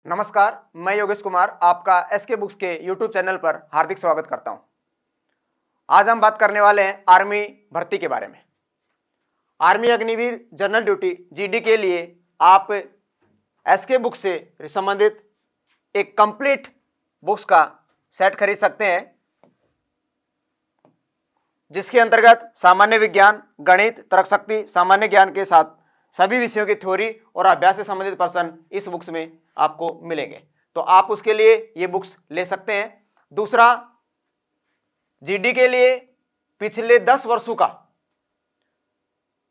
नमस्कार, मैं योगेश कुमार आपका एसके बुक्स के यूट्यूब चैनल पर हार्दिक स्वागत करता हूं। आज हम बात करने वाले हैं आर्मी भर्ती के बारे में। Army Agniveer general duty GD के लिए आप एसके बुक्स से संबंधित एक कंप्लीट बुक्स का सेट खरीद सकते हैं, जिसके अंतर्गत सामान्य विज्ञान, गणित, तर्कशक्ति, सामान्य ज्ञान के साथ सभी विषयों की थ्योरी और अभ्यास से संबंधित प्रश्न इस बुक्स में आपको मिलेंगे। तो आप उसके लिए ये बुक्स ले सकते हैं। दूसरा, जीडी के लिए पिछले 10 वर्षों का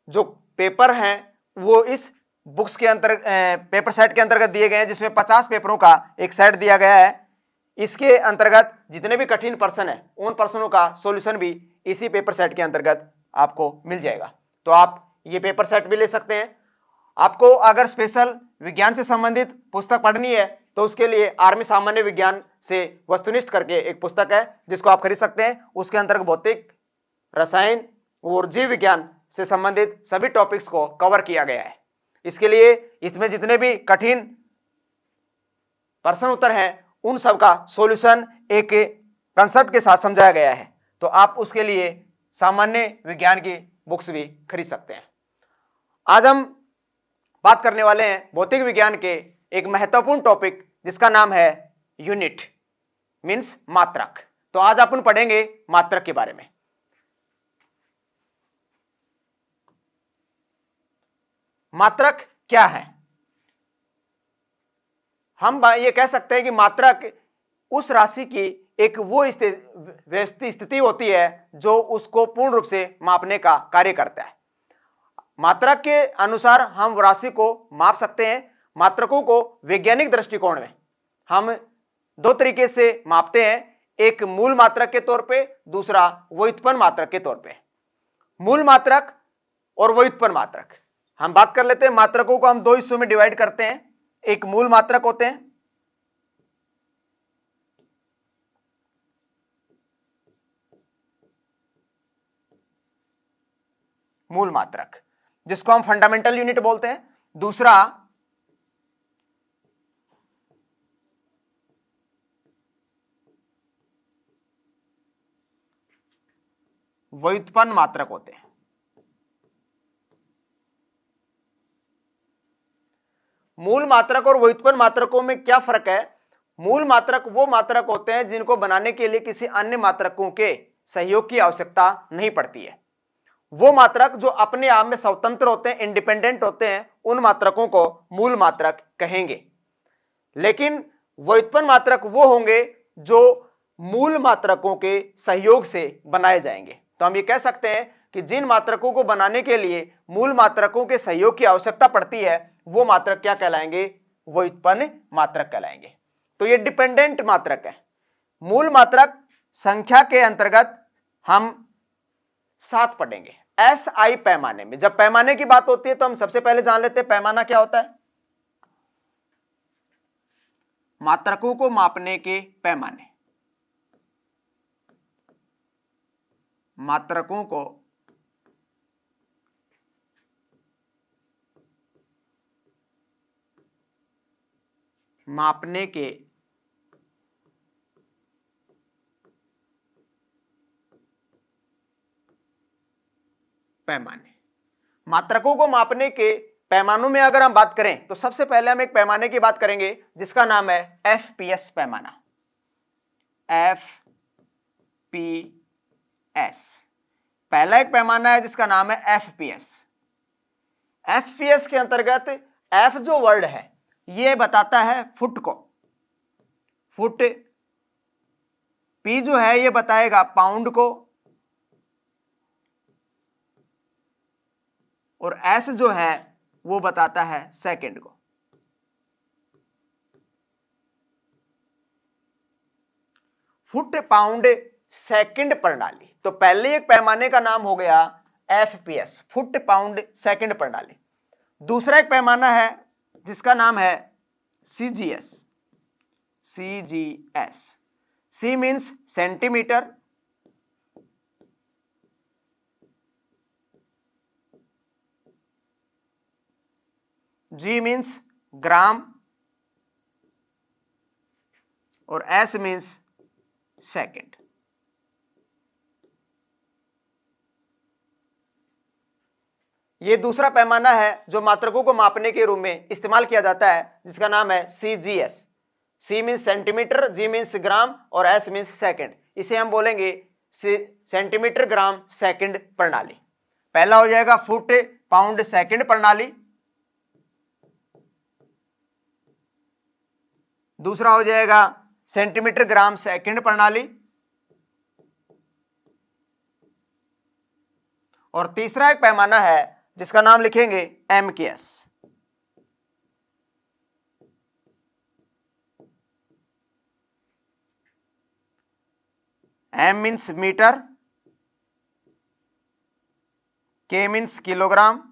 जो पेपर हैं वो इस बुक्स के पेपर सेट के अंतर्गत दिए गए हैं, जिसमें 50 पेपरों का एक सेट दिया गया है। इसके अंतर्गत जितने भी कठिन प्रश्न हैं उन प्रश्नों का सॉल्यूशन भी इसी पेपर सेट के अंतर्गत आपको मिल जाएगा। तो आप ये पेपर सेट भी ले सकते हैं। आपको अगर स्पेशल विज्ञान से संबंधित पुस्तक पढ़नी है तो उसके लिए आर्मी सामान्य विज्ञान से वस्तुनिष्ठ करके एक पुस्तक है जिसको आप खरीद सकते हैं। उसके अंतर्गत भौतिक, रसायन और जीव विज्ञान से संबंधित सभी टॉपिक्स को कवर किया गया है। इसके लिए इसमें जितने भी कठिन प्रश्न उत्तर हैं उन सब का सॉल्यूशन एक कंसेप्ट के साथ समझाया गया है। तो आप उसके लिए सामान्य विज्ञान की बुक्स भी खरीद सकते हैं। आज हम बात करने वाले हैं भौतिक विज्ञान के एक महत्वपूर्ण टॉपिक जिसका नाम है यूनिट मीन्स मात्रक। तो आज अपन पढ़ेंगे मात्रक के बारे में। मात्रक क्या है? हम ये कह सकते हैं कि मात्रक उस राशि की एक वो व्यवस्थित स्थिति होती है जो उसको पूर्ण रूप से मापने का कार्य करता है। मात्रक के अनुसार हम राशि को माप सकते हैं। मात्रकों को वैज्ञानिक दृष्टिकोण में हम दो तरीके से मापते हैं, एक मूल मात्रक के तौर पे, दूसरा व्युत्पन्न मात्रक के तौर पे। मूल मात्रक और व्युत्पन्न मात्रक हम बात कर लेते हैं। मात्रकों को हम दो हिस्सों में डिवाइड करते हैं। एक मूल मात्रक होते हैं, मूल मात्रक जिसको हम फंडामेंटल यूनिट बोलते हैं। दूसरा व्युत्पन्न मात्रक होते हैं। मूल मात्रक और व्युत्पन्न मात्रकों में क्या फर्क है? मूल मात्रक वो मात्रक होते हैं जिनको बनाने के लिए किसी अन्य मात्रकों के सहयोग की आवश्यकता नहीं पड़ती है। वो मात्रक जो अपने आप में स्वतंत्र होते हैं, इंडिपेंडेंट होते हैं, उन मात्रकों को मूल मात्रक कहेंगे। लेकिन व्युत्पन्न मात्रक वो होंगे जो मूल मात्रकों के सहयोग से बनाए जाएंगे। तो हम ये कह सकते हैं कि जिन मात्रकों को बनाने के लिए मूल मात्रकों के सहयोग की आवश्यकता पड़ती है वो मात्रक क्या कहलाएंगे? व्युत्पन्न मात्रक कहलाएंगे। तो ये डिपेंडेंट मात्रक है। मूल मात्रक संख्या के अंतर्गत हम 7 पढ़ेंगे SI पैमाने में। जब पैमाने की बात होती है तो हम सबसे पहले जान लेते हैं पैमाना क्या होता है। मात्रकों को मापने के पैमाने, मात्रकों को मापने के पैमाने। मात्रकों को मापने के पैमानों में अगर हम बात करें तो सबसे पहले हम एक पैमाने की बात करेंगे जिसका नाम है FPS पैमाना। FPS पहला एक पैमाना है जिसका नाम है FPS। FPS के अंतर्गत F जो वर्ड है ये बताता है फुट को, फुट। P जो है ये बताएगा पाउंड को, और S जो है वो बताता है सेकंड को। फुट, पाउंड, सेकंड प्रणाली। तो पहले एक पैमाने का नाम हो गया FPS, फुट, पाउंड, सेकंड प्रणाली। दूसरा एक पैमाना है जिसका नाम है CGS। C means centimetre, G means gram, और S मीन्स सेकेंड। ये दूसरा पैमाना है जो मात्रकों को मापने के रूप में इस्तेमाल किया जाता है, जिसका नाम है CGS। C means centimetre, G means gram और S मीन्स सेकेंड। इसे हम बोलेंगे सेंटीमीटर ग्राम सेकेंड प्रणाली। पहला हो जाएगा फुट पाउंड सेकेंड प्रणाली, दूसरा हो जाएगा सेंटीमीटर ग्राम सेकेंड प्रणाली, और तीसरा एक पैमाना है जिसका नाम लिखेंगे MKS। M means metre, K means kilogram,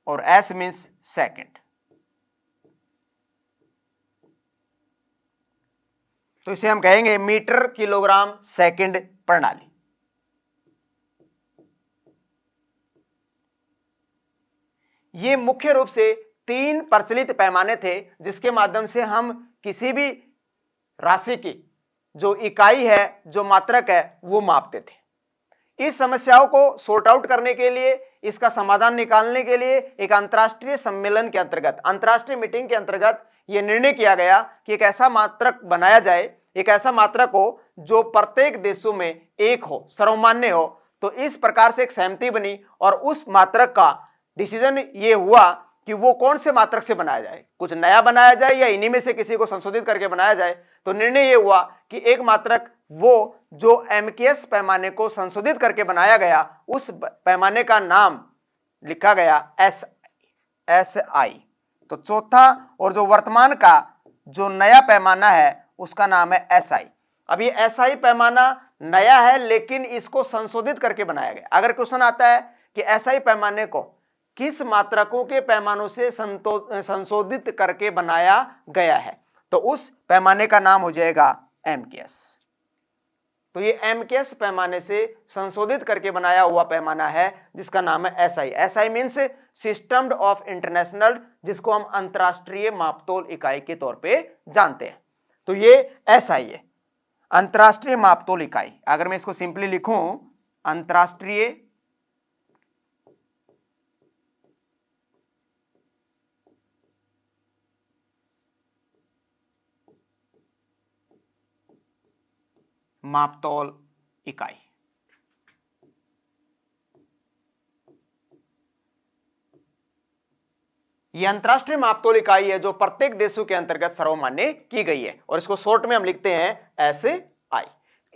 और S मीन्स सेकेंड। तो इसे हम कहेंगे मीटर किलोग्राम सेकेंड प्रणाली। ये मुख्य रूप से 3 प्रचलित पैमाने थे जिसके माध्यम से हम किसी भी राशि की जो इकाई है, जो मात्रक है, वो मापते थे। इस समस्याओं को सॉर्ट आउट करने के लिए, इसका समाधान निकालने के लिए एक अंतर्राष्ट्रीय सम्मेलन के अंतर्गत, अंतर्राष्ट्रीय मीटिंग के अंतर्गत यह निर्णय किया गया कि एक ऐसा मात्रक बनाया जाए, एक ऐसा मात्रक हो जो प्रत्येक देशों में एक हो, सर्वमान्य हो। तो इस प्रकार से एक सहमति बनी और उस मात्रक का डिसीजन ये हुआ कि वो कौन से मात्रक से बनाया जाए, कुछ नया बनाया जाए या इन्हीं में से किसी को संशोधित करके बनाया जाए। तो निर्णय ये हुआ कि एक मात्रक वो जो MKS पैमाने को संशोधित करके बनाया गया, उस पैमाने का नाम लिखा गया SI। तो चौथा और जो वर्तमान का जो नया पैमाना है उसका नाम है SI। अब ये SI पैमाना नया है लेकिन इसको संशोधित करके बनाया गया। अगर क्वेश्चन आता है कि SI पैमाने को किस मात्रकों के पैमानों से संशोधित करके बनाया गया है, तो उस पैमाने का नाम हो जाएगा MKS। तो ये MKS पैमाने से संशोधित करके बनाया हुआ पैमाना है जिसका नाम है SI। SI means system of international, जिसको हम अंतरराष्ट्रीय मापतोल इकाई के तौर पे जानते हैं। तो ये SI है, अंतरराष्ट्रीय मापतोल इकाई। अगर मैं इसको सिंपली लिखूं, अंतरराष्ट्रीय मापतोल इकाई। यह अंतरराष्ट्रीय मापतोल इकाई है जो प्रत्येक देशों के अंतर्गत सर्वमान्य की गई है और इसको शॉर्ट में हम लिखते हैं SI।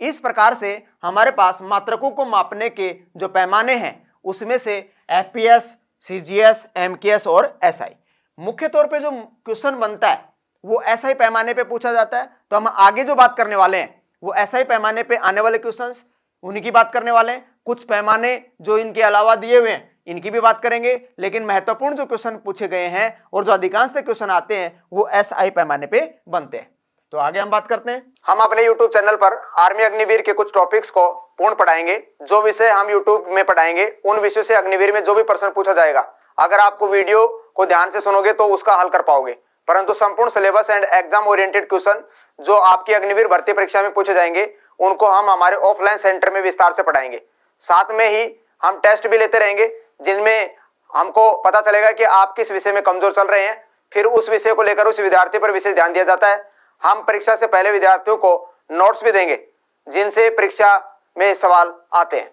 इस प्रकार से हमारे पास मात्रकों को मापने के जो पैमाने हैं उसमें से FPS, CGS, MKS और SI। मुख्य तौर पे जो क्वेश्चन बनता है वो SI पैमाने पे पूछा जाता है। तो हम आगे जो बात करने वाले हैं वो SI पैमाने पे आने वाले क्वेश्चंस उन्हीं की बात करने वाले हैं। कुछ पैमाने जो इनके अलावा दिए हुए हैं इनकी भी बात करेंगे, लेकिन महत्वपूर्ण जो क्वेश्चन पूछे गए हैं और जो अधिकांश क्वेश्चन आते हैं वो SI पैमाने पे बनते हैं। तो आगे हम बात करते हैं। हम अपने YouTube चैनल पर आर्मी अग्निवीर के कुछ टॉपिक्स को पूर्ण पढ़ाएंगे। जो विषय हम YouTube में पढ़ाएंगे उन विषयों से अग्निवीर में जो भी प्रश्न पूछा जाएगा, अगर आपको वीडियो को ध्यान से सुनोगे तो उसका हल कर पाओगे, परंतु संपूर्ण syllabus and exam oriented question जो आपकी अग्निवीर भर्ती परीक्षा में पूछे जाएंगे उनको हम हमारे ऑफलाइन सेंटर में विस्तार से पढ़ाएंगे। साथ में ही हम टेस्ट भी लेते रहेंगे जिनमें हमको पता चलेगा कि आप किस विषय में कमजोर चल रहे हैं। फिर उस विषय को लेकर उस विद्यार्थी पर विशेष ध्यान दिया जाता है। हम परीक्षा से पहले विद्यार्थियों को नोट्स भी देंगे जिनसे परीक्षा में सवाल आते हैं।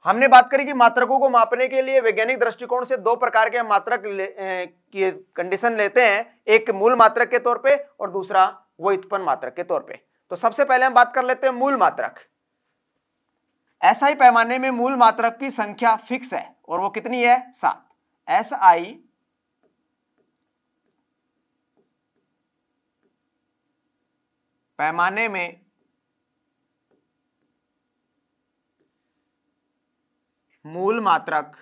हमने बात करी कि मात्रकों को मापने के लिए वैज्ञानिक दृष्टिकोण से दो प्रकार के मात्रक की कंडीशन लेते हैं, एक मूल मात्रक के तौर पे और दूसरा व्युत्पन्न मात्रक के तौर पे। तो सबसे पहले हम बात कर लेते हैं मूल मात्रक। एसआई पैमाने में मूल मात्रक की संख्या फिक्स है और वो कितनी है? 7। एसआई पैमाने में मूल मात्रक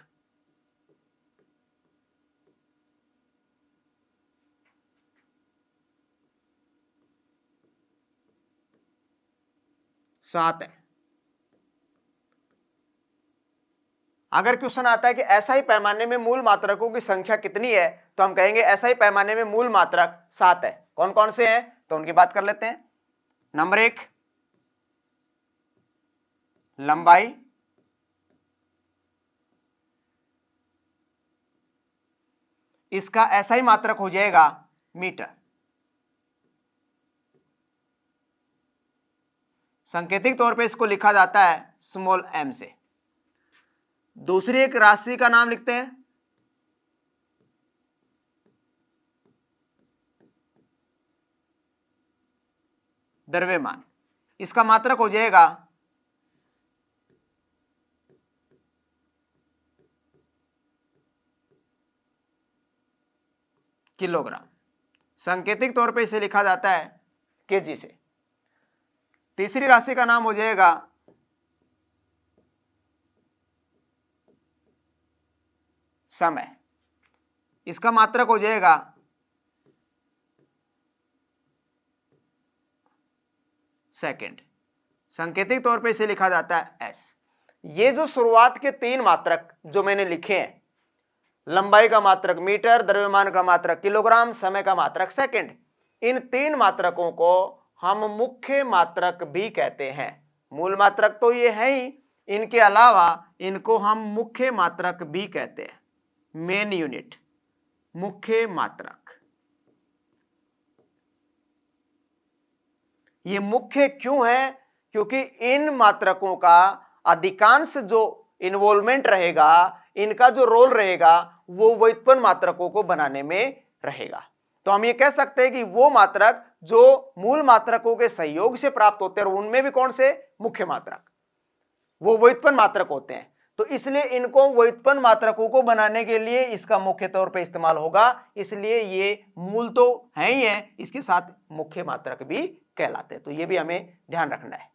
सात है। अगर क्वेश्चन आता है कि एसआई पैमाने में मूल मात्रकों की संख्या कितनी है, तो हम कहेंगे एसआई पैमाने में मूल मात्रक 7 है। कौन कौन से हैं, तो उनकी बात कर लेते हैं। नंबर 1 लंबाई, इसका एसआई मात्रक हो जाएगा मीटर। सांकेतिक तौर पे इसको लिखा जाता है स्मॉल एम से। दूसरी एक राशि का नाम लिखते हैं द्रव्यमान, इसका मात्रक हो जाएगा किलोग्राम। सांकेतिक तौर पे इसे लिखा जाता है केजी से। तीसरी राशि का नाम हो जाएगा समय, इसका मात्रक हो जाएगा सेकंड। सांकेतिक तौर पे इसे लिखा जाता है एस। ये जो शुरुआत के 3 मात्रक जो मैंने लिखे हैं, लंबाई का मात्रक मीटर, द्रव्यमान का मात्रक किलोग्राम, समय का मात्रक सेकंड, इन 3 मात्रकों को हम मुख्य मात्रक भी कहते हैं। मूल मात्रक तो ये है ही, इनके अलावा इनको हम मुख्य मात्रक भी कहते हैं। मेन यूनिट, मुख्य मात्रक। ये मुख्य क्यों है? क्योंकि इन मात्रकों का अधिकांश जो इन्वॉल्वमेंट रहेगा, इनका जो रोल रहेगा, वो व्युत्पन्न मात्रकों को बनाने में रहेगा। तो हम ये कह सकते हैं कि वो मात्रक जो मूल मात्रकों के सहयोग से प्राप्त होते हैं, और उनमें भी कौन से? मुख्य मात्रक, वो व्युत्पन्न मात्रक होते हैं। तो इसलिए इनको व्युत्पन्न मात्रकों को बनाने के लिए इसका मुख्य तौर पे इस्तेमाल होगा। इसलिए ये मूल तो है ही है, इसके साथ मुख्य मात्रक भी कहलाते हैं। तो ये भी हमें ध्यान रखना है।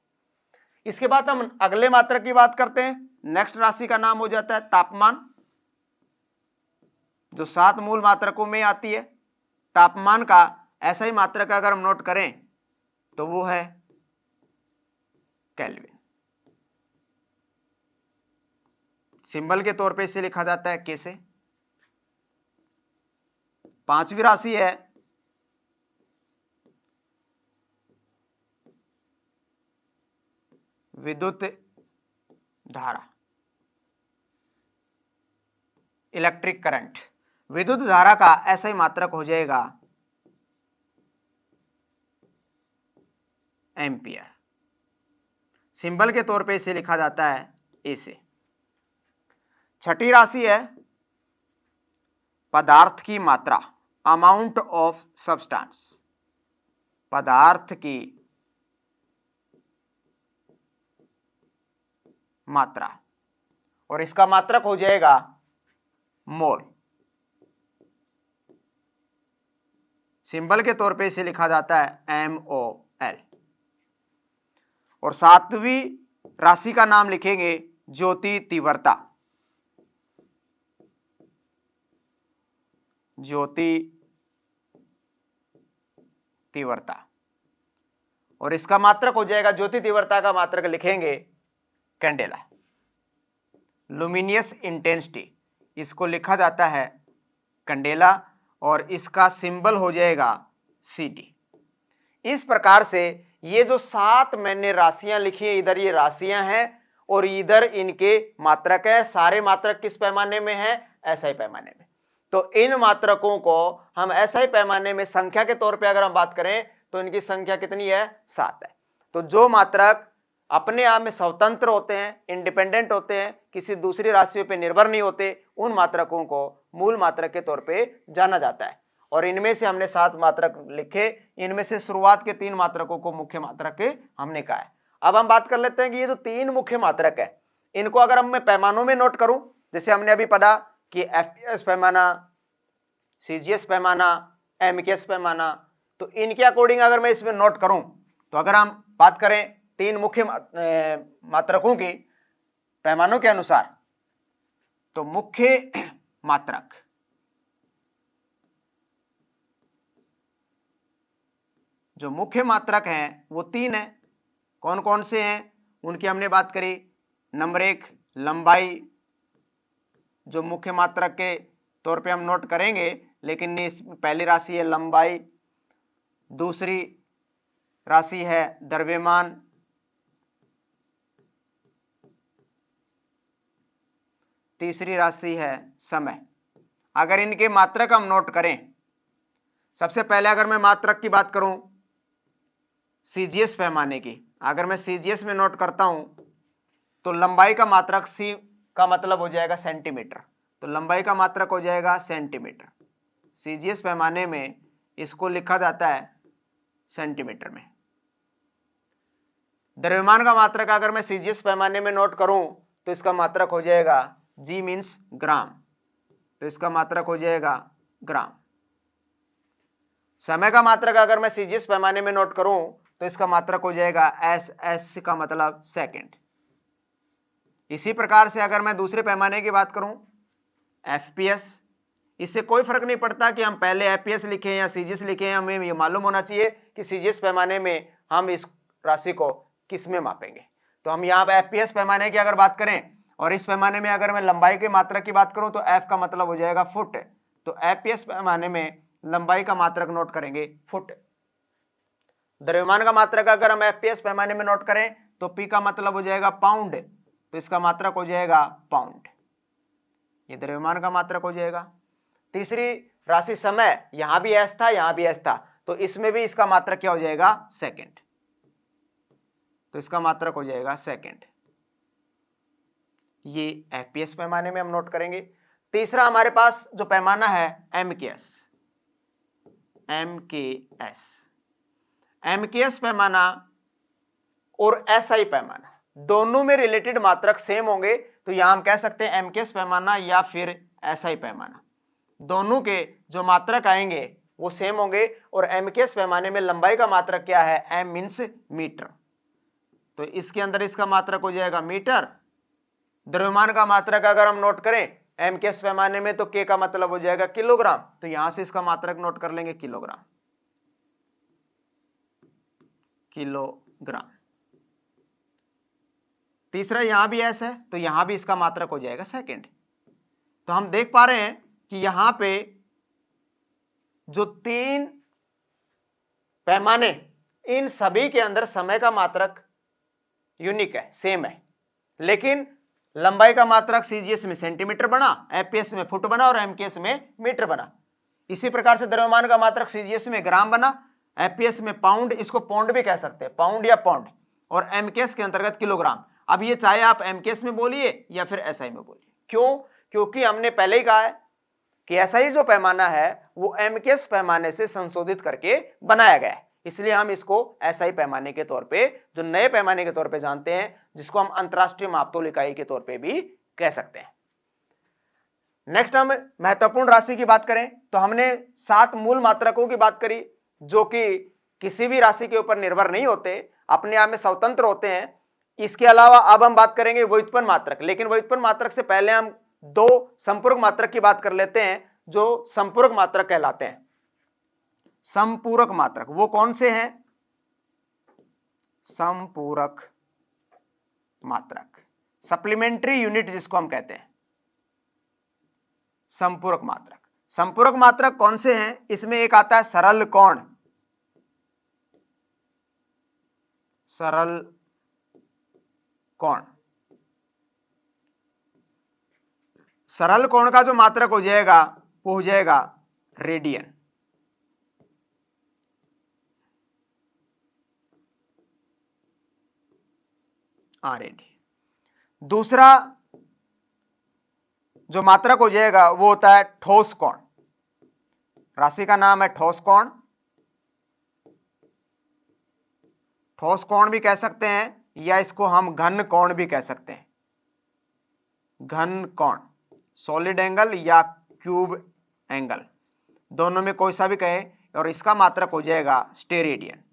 इसके बाद हम अगले मात्रक की बात करते हैं। नेक्स्ट राशि का नाम हो जाता है तापमान, जो 7 मूल मात्रकों में आती है। तापमान का ऐसा ही मात्रक अगर हम नोट करें तो वो है केल्विन। सिंबल के तौर पे इसे लिखा जाता है के से। 5वीं राशि है विद्युत धारा, इलेक्ट्रिक करंट। विद्युत धारा का ऐसा ही मात्रक हो जाएगा एम्पियर। सिंबल के तौर पे इसे लिखा जाता है ए से। 6ठी राशि है पदार्थ की मात्रा, अमाउंट ऑफ सब्सटेंस। पदार्थ की मात्रा, और इसका मात्रक हो जाएगा मोल। सिंबल के तौर पे इसे लिखा जाता है MOL। और 7वीं राशि का नाम लिखेंगे ज्योति तीव्रता। ज्योति तीव्रता, और इसका मात्रक हो जाएगा, ज्योति तीव्रता का मात्रक लिखेंगे कैंडेला। लुमिनियस इंटेंसिटी, इसको लिखा जाता है कैंडेला, और इसका सिंबल हो जाएगा CD। इस प्रकार से ये जो 7 मैंने राशियां लिखी हैं, इधर ये राशियां हैं और इधर इनके मात्रक है। सारे मात्रक किस पैमाने में है? एसआई पैमाने में। तो इन मात्रकों को हम एसआई पैमाने में संख्या के तौर पे अगर हम बात करें तो इनकी संख्या कितनी है? 7 है। तो जो मात्रक अपने आप में स्वतंत्र होते हैं, इंडिपेंडेंट होते हैं, किसी दूसरी राशियों पे निर्भर नहीं होते, उन मात्रकों को मूल मात्रक के तौर पे जाना जाता है। और इनमें से हमने 7 मात्रक लिखे, इनमें से शुरुआत के 3 मात्रकों को मुख्य मात्रक के हमने कहा है। अब हम बात कर लेते हैं कि ये जो 3 मुख्य मात्रक है, इनको अगर हम मैं पैमानों में नोट करूं, जैसे हमने अभी पढ़ा कि एफपीएस पैमाना, सीजीएस पैमाना, एमकेएस पैमाना, तो इनके अकॉर्डिंग अगर मैं इसमें नोट करूं, तो अगर हम बात करें 3 मुख्य मात्रकों की पैमानों के अनुसार, तो मुख्य मात्रक जो मुख्य मात्रक हैं वो 3 हैं। कौन कौन से हैं उनकी हमने बात करी। नंबर 1 लंबाई, जो मुख्य मात्रक के तौर पे हम नोट करेंगे, लेकिन इसमें पहली राशि है लंबाई, दूसरी राशि है द्रव्यमान, तीसरी राशि है समय। अगर इनके मात्रक हम नोट करें, सबसे पहले अगर मैं मात्रक की बात करूं सीजीएस पैमाने की, अगर मैं सीजीएस में नोट करता हूं तो लंबाई का मात्रक सी का मतलब हो जाएगा सेंटीमीटर, तो लंबाई का मात्रक हो जाएगा सेंटीमीटर। सीजीएस पैमाने में इसको लिखा जाता है सेंटीमीटर में। द्रव्यमान का मात्रक अगर मैं सीजीएस पैमाने में नोट करूं तो इसका मात्रक हो जाएगा जी मीन्स ग्राम, तो इसका मात्रक हो जाएगा ग्राम। समय का मात्रक अगर मैं सीजीएस पैमाने में नोट करूं तो इसका मात्रक हो जाएगा एस, एस का मतलब सेकंड। इसी प्रकार से अगर मैं दूसरे पैमाने की बात करूं एफपीएस, इससे कोई फर्क नहीं पड़ता कि हम पहले एफपीएस लिखें या सीजीएस लिखें, हमें ये मालूम होना चाहिए कि सीजीएस पैमाने में हम इस राशि को किस में मापेंगे। तो हम यहाँ पे एफपीएस पैमाने की अगर बात करें और इस पैमाने में अगर मैं लंबाई के मात्रक की बात करूं तो एफ का मतलब हो जाएगा फुट, तो एफपीएस पैमाने में लंबाई का मात्रक नोट करेंगे फुट। द्रव्यमान का मात्रक अगर हम एफपीएस पैमाने में नोट करें तो पी का मतलब हो जाएगा पाउंड, तो इसका मात्रक हो जाएगा पाउंड, ये द्रव्यमान का मात्रक हो जाएगा। तीसरी राशि समय, यहां भी एस था यहां भी एस था, तो इसमें भी इसका मात्रक क्या हो जाएगा सेकंड, तो इसका मात्रक हो जाएगा सेकंड, ये एफपीएस पैमाने में हम नोट करेंगे। तीसरा हमारे पास जो पैमाना है एमकेएस, एमकेएस पैमाना और एसआई पैमाना दोनों में रिलेटेड मात्रक सेम होंगे, तो यहां हम कह सकते हैं एमकेएस पैमाना या फिर एसआई पैमाना, दोनों के जो मात्रक आएंगे वो सेम होंगे। और एमकेएस पैमाने में लंबाई का मात्रक क्या है, एम मीन्स मीटर, तो इसके अंदर इसका मात्रक हो जाएगा मीटर। द्रव्यमान का मात्रक अगर हम नोट करें एमकेएस पैमाने में तो के का मतलब हो जाएगा किलोग्राम, तो यहां से इसका मात्रक नोट कर लेंगे किलोग्राम, किलोग्राम। तीसरा यहां भी एस है तो यहां भी इसका मात्रक हो जाएगा सेकंड। तो हम देख पा रहे हैं कि यहां पे जो 3 पैमाने, इन सभी के अंदर समय का मात्रक यूनिक है, सेम है, लेकिन लंबाई का मात्रक सीजीएस में सेंटीमीटर बना, एफपीएस में फुट बना और एमकेएस में मीटर बना। इसी प्रकार से द्रव्यमान का मात्रक सीजीएस में ग्राम बना, एफपीएस में पाउंड, इसको पौंड भी कह सकते हैं, पाउंड या पौंड, और एमकेएस के अंतर्गत किलोग्राम। अब ये चाहे आप एमकेएस में बोलिए या फिर एसआई में बोलिए, क्यों? क्योंकि हमने पहले ही कहा है कि एसआई जो पैमाना है वो एमकेएस पैमाने से संशोधित करके बनाया गया है, इसलिए हम इसको एसआई पैमाने के तौर पे, जो नए पैमाने के तौर पे जानते हैं, जिसको हम अंतरराष्ट्रीय मापतोल इकाई के तौर पे भी कह सकते हैं। नेक्स्ट हम महत्वपूर्ण राशि की बात करें तो हमने 7 मूल मात्रकों की बात करी जो कि किसी भी राशि के ऊपर निर्भर नहीं होते, अपने आप में स्वतंत्र होते हैं। इसके अलावा अब हम बात करेंगे व्युत्पन्न मात्रक, लेकिन व्युत्पन्न मात्रक से पहले हम 2 संपूरक मात्रक की बात कर लेते हैं जो संपूरक मात्रक कहलाते हैं। संपूरक मात्रक वो कौन से हैं? संपूरक मात्रक, सप्लीमेंट्री यूनिट जिसको हम कहते हैं, संपूरक मात्रक। संपूरक मात्रक कौन से हैं? इसमें एक आता है सरल कोण, सरल कोण। सरल कोण का जो मात्रक हो जाएगा वो हो जाएगा रेडियन। RAD। दूसरा जो मात्रक हो जाएगा वो होता है ठोस कोण। राशि का नाम है ठोस कोण। ठोस कोण भी कह सकते हैं या इसको हम घन कोण भी कह सकते हैं। घन कोण, सॉलिड एंगल या क्यूब एंगल, दोनों में कोई सा भी कहे, और इसका मात्रक हो जाएगा स्टेरेडियन।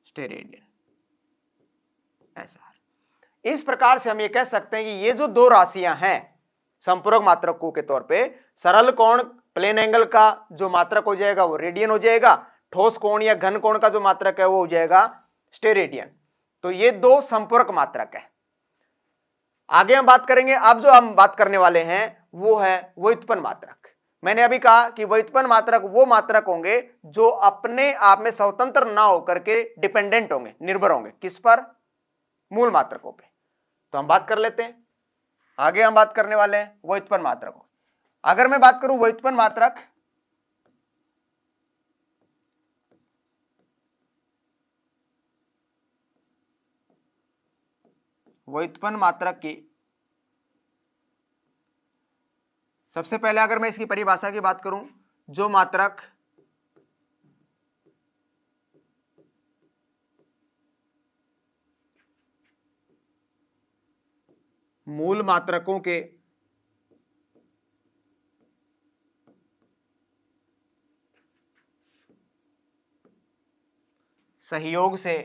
स्टेरेडियन ऐसा। इस प्रकार से हम ये कह सकते हैं कि ये जो दो राशियां हैं संपूरक मात्रकों के तौर पे, सरल कोण प्लेन एंगल का जो मात्रक हो जाएगा वो रेडियन हो जाएगा, ठोस कोण या घन कोण का जो मात्रक है वो हो जाएगा स्टेरेडियन। तो ये दो संपूरक मात्रक है। आगे हम बात करेंगे। अब जो हम बात करने वाले हैं वो है व्युत्पन्न मात्रक। मैंने अभी कहा कि व्युत्पन्न मात्रक वो मात्रक होंगे जो अपने आप में स्वतंत्र ना होकर के डिपेंडेंट होंगे, निर्भर होंगे किस पर? मूल मात्रकों पे। तो हम बात कर लेते हैं। आगे हम बात करने वाले हैं व्युत्पन्न मात्रकों। अगर मैं बात करूं व्युत्पन्न मात्रक, व्युत्पन्न मात्रक की सबसे पहले अगर मैं इसकी परिभाषा की बात करूं, जो मात्रक मूल मात्रकों के सहयोग से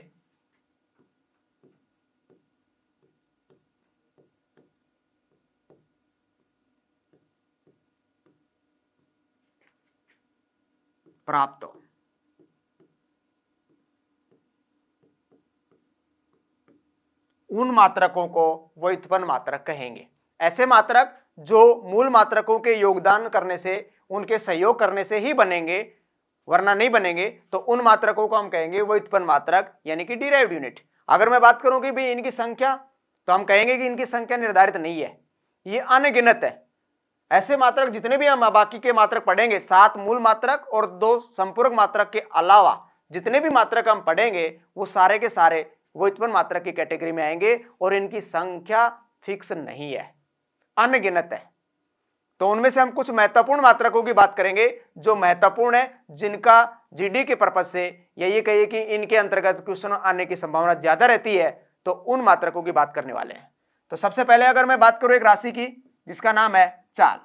प्राप्त हो, उन मात्रकों को व्युत्पन्न मात्रक कहेंगे। ऐसे मात्रक जो मूल मात्रकों के योगदान करने से, उनके सहयोग करने से ही बनेंगे, वरना नहीं बनेंगे, तो उन मात्रकों को हम कहेंगे व्युत्पन्न मात्रक, यानी कि डिराइव्ड यूनिट। अगर मैं बात करूं कि भाई इनकी संख्या, तो हम कहेंगे कि इनकी संख्या निर्धारित नहीं है, ये अनगिनत है। ऐसे मात्रक जितने भी हम बाकी के मात्रक पढ़ेंगे, 7 मूल मात्रक और 2 संपूरक मात्रक के अलावा जितने भी मात्रक हम पढ़ेंगे वो सारे के सारे व्युत्पन्न मात्रक की कैटेगरी में आएंगे, और इनकी संख्या फिक्स नहीं है, अनगिनत है। तो उनमें से हम कुछ महत्वपूर्ण मात्रकों की बात करेंगे जो महत्वपूर्ण है, जिनका जीडी के पर्पज से, या ये कहिए कि इनके अंतर्गत क्वेश्चन आने की संभावना ज्यादा रहती है, तो उन मात्रकों की बात करने वाले हैं। तो सबसे पहले अगर मैं बात करूं एक राशि की जिसका नाम है चाल।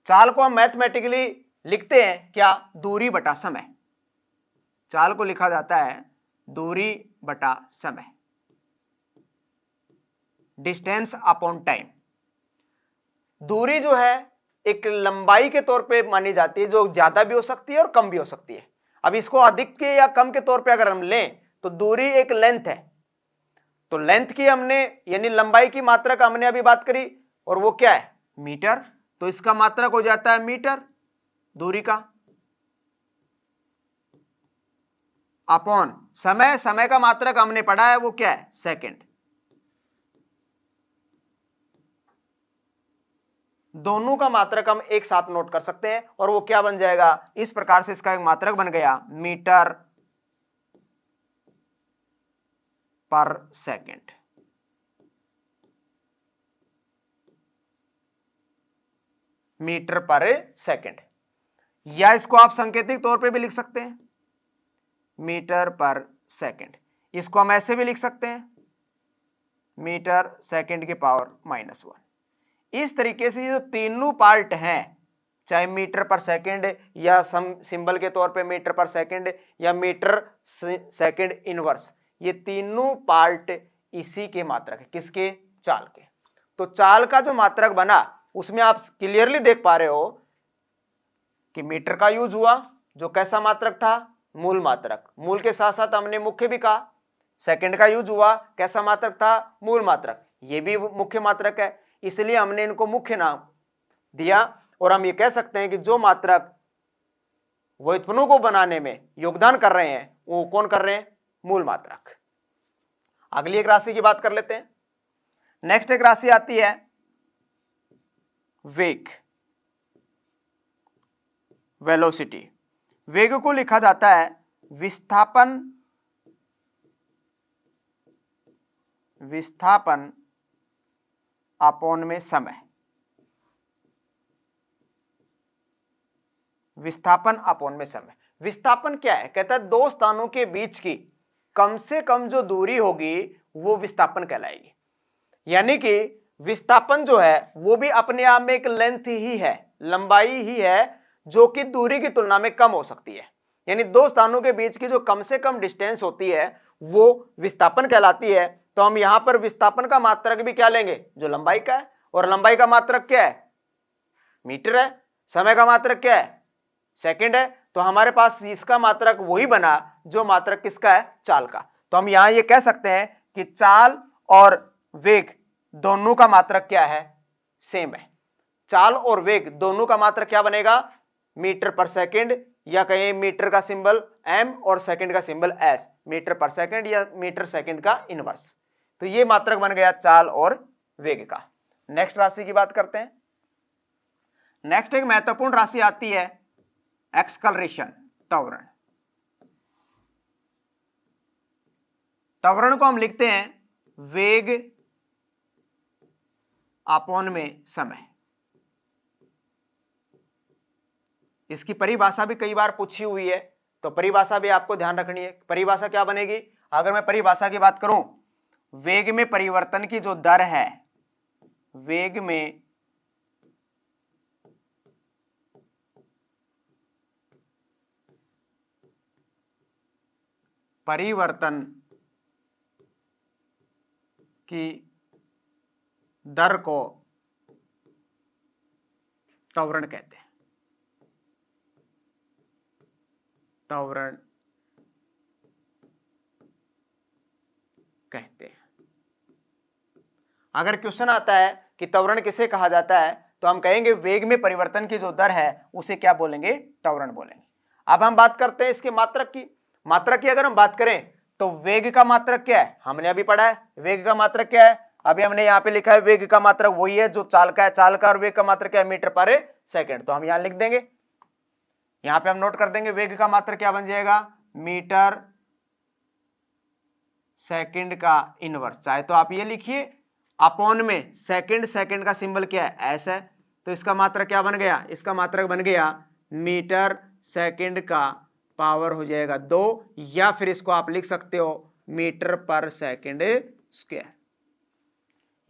चाल को हम मैथमेटिकली लिखते हैं क्या? दूरी बटा समय। चाल को लिखा जाता है दूरी बटा समय, डिस्टेंस अपॉन टाइम। दूरी जो है एक लंबाई के तौर पे मानी जाती है, जो ज्यादा भी हो सकती है और कम भी हो सकती है। अब इसको अधिक के या कम के तौर पे अगर हम लें तो दूरी एक लेंथ है, तो लेंथ की हमने यानी लंबाई की मात्रक हमने अभी बात करी, और वो क्या है? मीटर। तो इसका मात्रक हो जाता है मीटर दूरी का, अपॉन समय। समय का मात्रक हमने पढ़ा है वो क्या है? सेकंड। दोनों का मात्रक हम एक साथ नोट कर सकते हैं, और वो क्या बन जाएगा? इस प्रकार से इसका एक मात्रक बन गया मीटर पर सेकंड। मीटर पर सेकंड, या इसको आप सांकेतिक तौर पे भी लिख सकते हैं मीटर पर सेकंड। इसको हम ऐसे भी लिख सकते हैं मीटर सेकंड की पावर -1। इस तरीके से ये जो तीनों पार्ट हैं, चाहे मीटर पर सेकंड या सिंबल के तौर पे मीटर पर सेकंड या मीटर सेकंड इनवर्स, ये तीनों पार्ट इसी के मात्रक है। किसके? चाल के। तो चाल का जो मात्रक बना उसमें आप क्लियरली देख पा रहे हो कि मीटर का यूज हुआ, जो कैसा मात्रक था? मूल मात्रक। मूल के साथ साथ हमने मुख्य भी कहा। सेकंड का यूज हुआ, कैसा मात्रक था? मूल मात्रक। ये भी मुख्य मात्रक है, इसलिए हमने इनको मुख्य नाम दिया। और हम ये कह सकते हैं कि जो मात्रक व्युत्पन्नों को बनाने में योगदान कर रहे हैं वो कौन कर रहे हैं? मूल मात्रक। अगली एक राशि की बात कर लेते हैं। नेक्स्ट एक राशि आती है वेग, वेलोसिटी। वेग को लिखा जाता है विस्थापन अपॉन में समय। विस्थापन अपॉन में समय। विस्थापन क्या है? कहता है दो स्थानों के बीच की कम से कम जो दूरी होगी वो विस्थापन कहलाएगी। यानी कि विस्थापन जो है वो भी अपने आप में एक लेंथ ही है, लंबाई ही है, जो कि दूरी की तुलना में कम हो सकती है। यानी दो स्थानों के बीच की जो कम से कम डिस्टेंस होती है वो विस्थापन कहलाती है। तो हम यहां पर विस्थापन का मात्रक भी क्या लेंगे? जो लंबाई का है। और लंबाई का मात्रक क्या है? मीटर है। समय का मात्रक क्या है? सेकंड है। तो हमारे पास इसका मात्रक वही बना जो मात्रक किसका है? चाल का। तो हम यहां ये कह सकते हैं कि चाल और वेग दोनों का मात्रक क्या है? सेम है। चाल और वेग दोनों का मात्रक क्या बनेगा? मीटर पर सेकंड, या कहें मीटर का सिंबल m और सेकंड का सिंबल s, मीटर पर सेकंड या मीटर सेकंड का इनवर्स। तो ये मात्रक बन गया चाल और वेग का। नेक्स्ट राशि की बात करते हैं। नेक्स्ट एक महत्वपूर्ण राशि आती है एक्सकलरेशन, त्वरण। त्वरण को हम लिखते हैं वेग अपॉन में समय। इसकी परिभाषा भी कई बार पूछी हुई है, तो परिभाषा भी आपको ध्यान रखनी है। परिभाषा क्या बनेगी? अगर मैं परिभाषा की बात करूं, वेग में परिवर्तन की जो दर है, वेग में परिवर्तन की दर को त्वरण कहते हैं। त्वरण कहते हैं। अगर क्वेश्चन आता है कि त्वरण किसे कहा जाता है, तो हम कहेंगे वेग में परिवर्तन की जो दर है उसे क्या बोलेंगे? त्वरण बोलेंगे। अब हम बात करते हैं इसके मात्रक की। मात्रक की अगर हम बात करें तो वेग का मात्रक क्या है? हमने अभी पढ़ा है वेग का मात्रक क्या है। अभी हमने यहाँ पे लिखा है वेग का मात्रक वही है जो चाल का है। चाल का और वेग का मात्रक क्या है? मीटर पर सेकंड। तो हम यहाँ लिख देंगे, यहाँ पे हम नोट कर देंगे वेग का मात्रक क्या बन जाएगा? मीटर सेकंड का इनवर्स। चाहे तो आप ये लिखिए अपॉन में सेकंड, सेकंड का सिंबल क्या है? एस है। तो इसका मात्रक क्या बन गया? इसका मात्रक बन गया मीटर सेकंड का पावर हो जाएगा 2, या फिर इसको आप लिख सकते हो मीटर पर सेकंड स्क्वायर।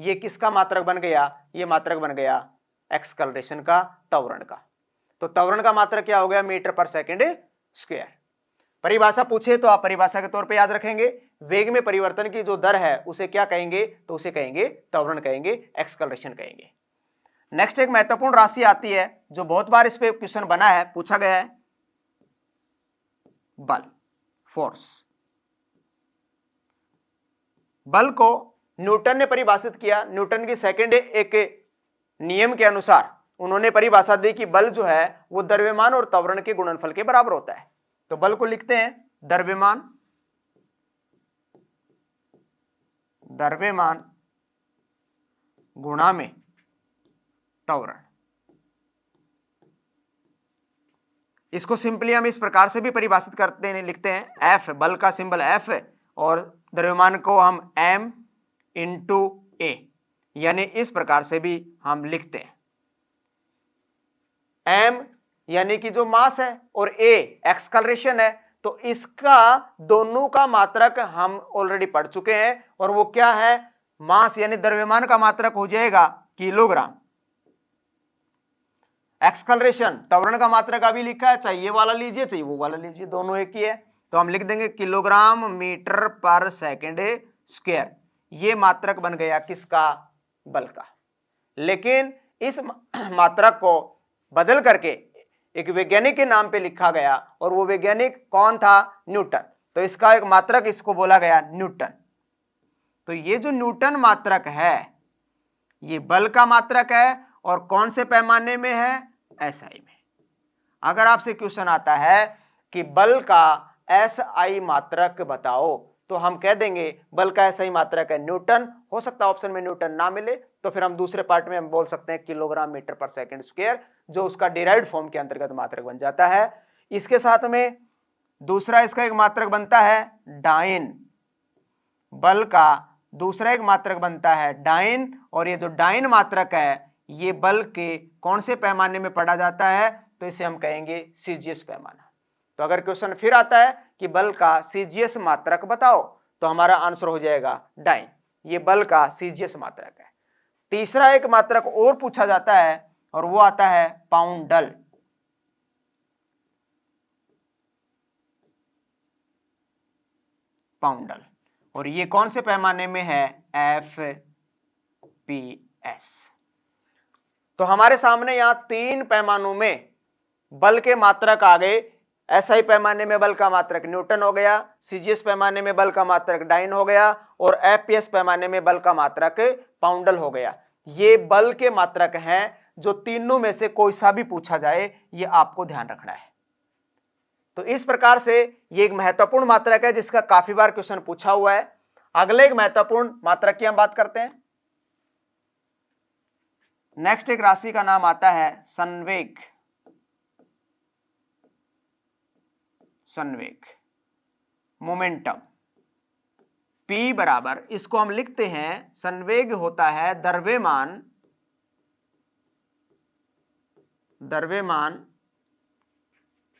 ये किसका मात्रक बन गया? ये मात्रक बन गया एक्सकलरेशन का, त्वरण का। तो त्वरण का मात्रक क्या हो गया? मीटर पर सेकंड स्क्वायर। परिभाषा पूछे तो आप परिभाषा के तौर पे याद रखेंगे वेग में परिवर्तन की जो दर है उसे क्या कहेंगे? तो उसे कहेंगे त्वरण कहेंगे, एक्सकलरेशन कहेंगे। नेक्स्ट एक महत्वपूर्ण राशि आती है जो बहुत बार इस पे क्वेश्चन बना है, पूछा गया है, बल, फोर्स। बल को न्यूटन ने परिभाषित किया। न्यूटन की सेकंड एक नियम के अनुसार उन्होंने परिभाषा दी कि बल जो है वो द्रव्यमान और त्वरण के गुणनफल के बराबर होता है। तो बल को लिखते हैं द्रव्यमान गुणा में त्वरण। इसको सिंपली हम इस प्रकार से भी परिभाषित करते हैं, लिखते हैं एफ, बल का सिंबल एफ है और द्रव्यमान को हम m इंटू ए, यानी इस प्रकार से भी हम लिखते हैं। m यानी कि जो मास है और a एक्सकलरेशन है, तो इसका दोनों का मात्रक हम ऑलरेडी पढ़ चुके हैं और वो क्या है? मास यानी द्रव्यमान का मात्रक हो जाएगा किलोग्राम। एक्सकलरेशन त्वरण का मात्रक अभी लिखा है, चाहे ये वाला लीजिए चाहे वो वाला लीजिए, दोनों एक ही है। तो हम लिख देंगे किलोग्राम मीटर पर सेकंड स्क्वायर। ये मात्रक बन गया किसका? बल का। लेकिन इस मात्रक को बदल करके एक वैज्ञानिक के नाम पे लिखा गया और वो वैज्ञानिक कौन था? न्यूटन। तो इसका एक मात्रक इसको बोला गया न्यूटन। तो ये जो न्यूटन मात्रक है ये बल का मात्रक है और कौन से पैमाने में है? एसआई में। अगर आपसे क्वेश्चन आता है कि बल का एसआई मात्रक बताओ, तो हम कह देंगे बल का ऐसा ही मात्रक है न्यूटन। हो सकता है ऑप्शन में न्यूटन ना मिले तो फिर हम दूसरे पार्ट में हम बोल सकते हैं किलोग्राम मीटर पर सेकंड स्क्वायर, जो उसका डिराइव्ड फॉर्म के अंतर्गत मात्रक बन जाता है। इसके साथ में दूसरा इसका एक मात्रक बनता है डाइन, बल का दूसरा एक मात्रक बनता है डाइन, और ये जो डाइन मात्रक है ये बल के कौन से पैमाने में पढ़ा जाता है, तो इसे हम कहेंगे सीजीएस पैमाना। तो अगर क्वेश्चन फिर आता है कि बल का सीजीएस मात्रक बताओ, तो हमारा आंसर हो जाएगा डाइन, ये बल का सीजीएस मात्रक है। तीसरा एक मात्रक और पूछा जाता है और वो आता है पाउंडल। पाउंडल, और ये कौन से पैमाने में है, FPS। तो हमारे सामने यहां 3 पैमानों में बल के मात्रक आ गए। एसआई पैमाने में बल का मात्रक न्यूटन हो गया, सीजीएस पैमाने में बल का मात्रक डाइन हो गया, और एफपीएस पैमाने में बल का मात्रक पाउंडल हो गया। ये बल के मात्रक हैं जो तीनों में से कोई सा भी पूछा जाए, ये आपको ध्यान रखना है। तो इस प्रकार से ये एक महत्वपूर्ण मात्रक है जिसका काफी बार क्वेश्चन पूछा हुआ है। अगले एक महत्वपूर्ण मात्रक की हम बात करते हैं। नेक्स्ट एक राशि का नाम आता है संवेग। संवेग, मोमेंटम। P बराबर, इसको हम लिखते हैं, संवेग होता है द्रव्यमान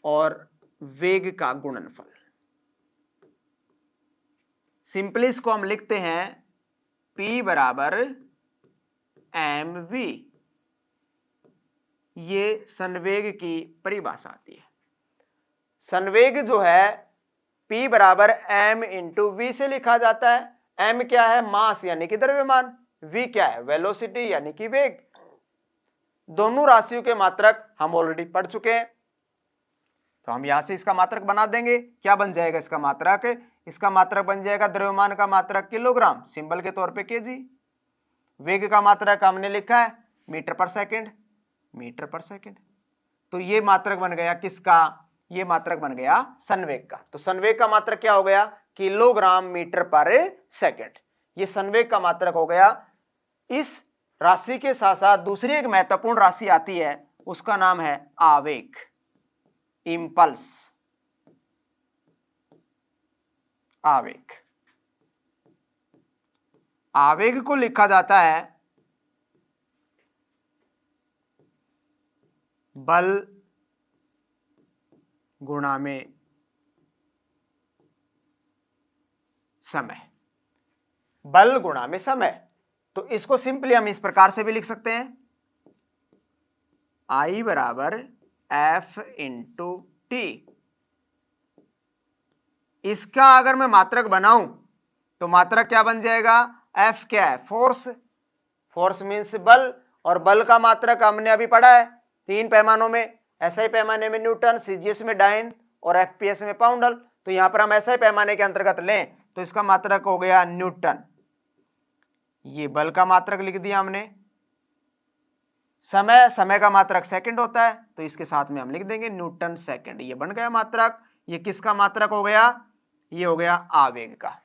और वेग का गुणनफल। सिंपली इसको हम लिखते हैं P बराबर mv। ये संवेग की परिभाषा आती है। संवेग जो है P बराबर m इंटू वी से लिखा जाता है। m क्या है, मास यानी कि द्रव्यमान, v क्या है, वेलोसिटी यानी कि वेग। दोनों राशियों के मात्रक हम ऑलरेडी पढ़ चुके हैं, तो हम यहां से इसका मात्रक बना देंगे। क्या बन जाएगा इसका मात्रक, इसका मात्रक बन जाएगा द्रव्यमान का मात्रक किलोग्राम, सिंबल के तौर पे केजी। वेग का मात्रक हमने लिखा है मीटर पर सेकंड, मीटर पर सेकंड। तो ये मात्रक बन गया किसका, ये मात्रक बन गया संवेग का। तो संवेग का मात्रक क्या हो गया, किलोग्राम मीटर पर सेकंड। ये संवेग का मात्रक हो गया। इस राशि के साथ साथ दूसरी एक महत्वपूर्ण राशि आती है, उसका नाम है आवेग, इंपल्स। आवेग, आवेग को लिखा जाता है बल गुणा में समय, बल गुणा में समय। तो इसको सिंपली हम इस प्रकार से भी लिख सकते हैं, I बराबर F इंटू टी। इसका अगर मैं मात्रक बनाऊं तो मात्रक क्या बन जाएगा, F क्या है, फोर्स। फोर्स मीन्स बल, और बल का मात्रक हमने अभी पढ़ा है 3 पैमानों में, एसआई पैमाने में न्यूटन, सीजीएस में डाइन और एफपीएस में पाउंडल। तो यहां पर हम एसआई पैमाने के अंतर्गत लें तो इसका मात्रक हो गया न्यूटन। ये बल का मात्रक लिख दिया हमने। समय, समय का मात्रक सेकंड होता है, तो इसके साथ में हम लिख देंगे न्यूटन सेकंड। ये बन गया मात्रक। ये किसका मात्रक हो गया, ये हो गया आवेग का।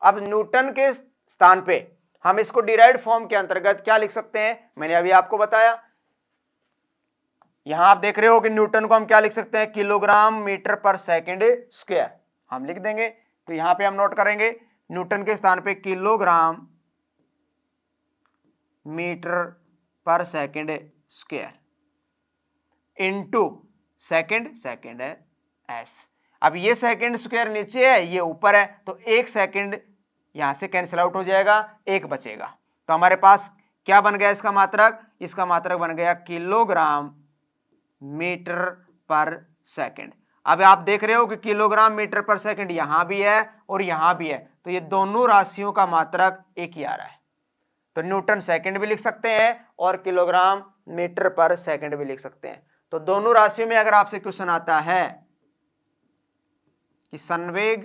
अब न्यूटन के स्थान पे हम इसको डिराइव्ड फॉर्म के अंतर्गत क्या लिख सकते हैं, मैंने अभी आपको बताया। यहां आप देख रहे हो कि न्यूटन को हम क्या लिख सकते हैं, किलोग्राम मीटर पर सेकंड स्क्वायर हम लिख देंगे। तो यहां पे हम नोट करेंगे न्यूटन के स्थान पे किलोग्राम मीटर पर second square into second, second है एस। अब ये सेकंड स्क्वायर नीचे है, ये ऊपर है, तो 1 सेकंड यहां से कैंसिल आउट हो जाएगा, 1 बचेगा। तो हमारे पास क्या बन गया इसका मात्रक, इसका मात्रक बन गया किलोग्राम मीटर पर सेकंड। अब आप देख रहे हो कि किलोग्राम मीटर पर सेकंड यहां भी है और यहां भी है, तो ये दोनों राशियों का मात्रक एक ही आ रहा है। तो न्यूटन सेकंड भी लिख सकते हैं और किलोग्राम मीटर पर सेकंड भी लिख सकते हैं। तो दोनों राशियों में अगर आपसे क्वेश्चन आता है कि संवेग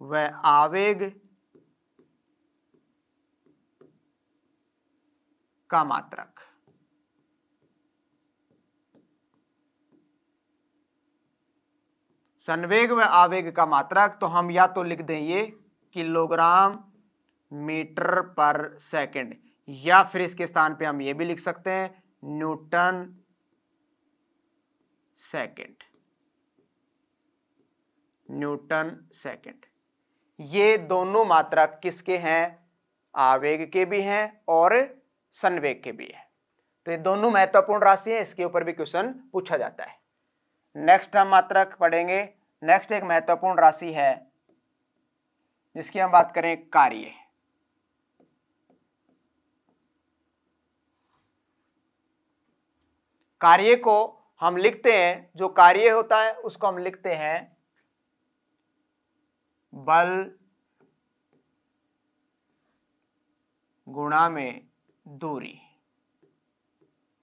व आवेग का मात्रक, संवेग व आवेग का मात्रक, तो हम या तो लिख दें ये किलोग्राम मीटर पर सेकंड, या फिर इसके स्थान पे हम ये भी लिख सकते हैं न्यूटन सेकंड, न्यूटन सेकंड। ये दोनों मात्रक किसके हैं? आवेग के भी हैं और संवेग के भी हैं। तो ये दोनों महत्वपूर्ण राशि है, इसके ऊपर भी क्वेश्चन पूछा जाता है। नेक्स्ट हम मात्रक पढ़ेंगे। नेक्स्ट एक महत्वपूर्ण राशि है जिसकी हम बात करें कार्य। कार्य को हम लिखते हैं, जो कार्य होता है उसको हम लिखते हैं बल गुणा में दूरी,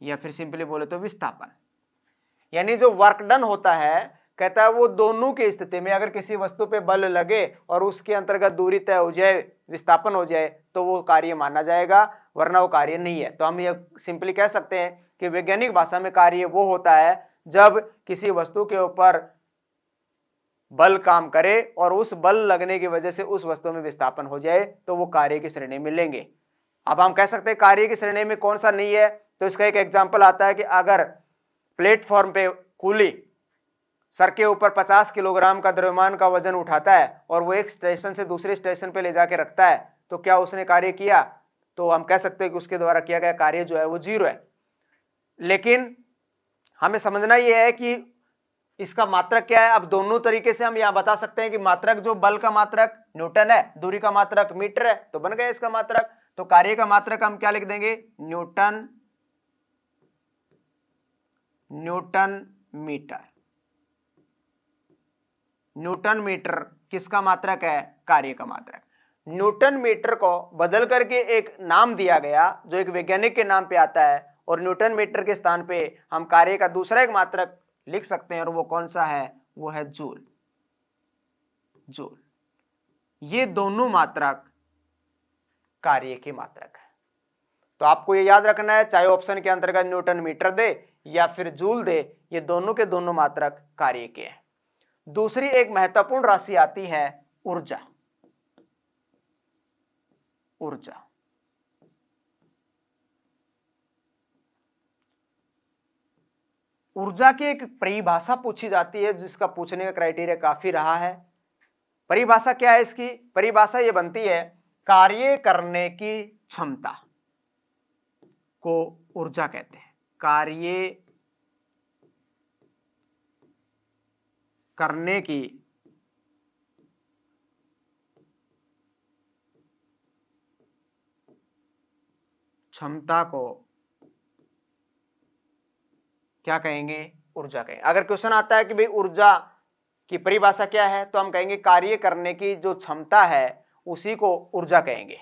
या फिर सिंपली बोले तो विस्थापन। यानी जो वर्क डन होता है, कहता है वो दोनों की स्थिति में अगर किसी वस्तु पे बल लगे और उसके अंतर्गत दूरी तय हो जाए, विस्थापन हो जाए, तो वो कार्य माना जाएगा, वरना वो कार्य नहीं है। तो हम ये सिंपली कह सकते हैं कि वैज्ञानिक भाषा में कार्य वो होता है जब किसी वस्तु के ऊपर बल काम करे और उस बल लगने की वजह से उस वस्तु में विस्थापन हो जाए, तो वो कार्य की श्रेणी में लेंगे। अब हम कह सकते हैं कार्य की श्रेणी में कौन सा नहीं है, तो इसका एक एग्जाम्पल आता है कि अगर प्लेटफॉर्म पे कूली सर के ऊपर 50 किलोग्राम का द्रव्यमान का वजन उठाता है और वो एक स्टेशन से दूसरे स्टेशन पे ले जाके रखता है, तो क्या उसने कार्य किया? तो हम कह सकते हैं कि उसके द्वारा किया गया कार्य जो है वो 0 है। लेकिन हमें समझना यह है कि इसका मात्रक क्या है। अब दोनों तरीके से हम यहां बता सकते हैं कि मात्रक जो बल का मात्रक न्यूटन है, दूरी का मात्रक मीटर है, तो बन गया इसका मात्रक। तो कार्य का मात्रक हम क्या लिख देंगे? Newton, Newton metre. Newton metre किसका मात्रक है? कार्य का मात्रक। न्यूटन मीटर को बदल करके एक नाम दिया गया जो एक वैज्ञानिक के नाम पे आता है, और न्यूटन मीटर के स्थान पे हम कार्य का दूसरा एक मात्रक लिख सकते हैं, और वो कौन सा है? वो है जूल। जूल। ये दोनों मात्रक कार्य के मात्रक है। तो आपको ये याद रखना है, चाहे ऑप्शन के अंतर्गत न्यूटन मीटर दे या फिर जूल दे, ये दोनों के दोनों मात्रक कार्य के हैं। दूसरी एक महत्वपूर्ण राशि आती है ऊर्जा। ऊर्जा। ऊर्जा की एक परिभाषा पूछी जाती है जिसका पूछने का क्राइटेरिया काफी रहा है। परिभाषा क्या है इसकी? परिभाषा ये बनती है, कार्य करने की क्षमता को ऊर्जा कहते हैं। कार्य करने की क्षमता को क्या कहेंगे? ऊर्जा कहेंगे। अगर क्वेश्चन आता है कि भाई ऊर्जा की परिभाषा क्या है, तो हम कहेंगे कार्य करने की जो क्षमता है उसी को ऊर्जा कहेंगे।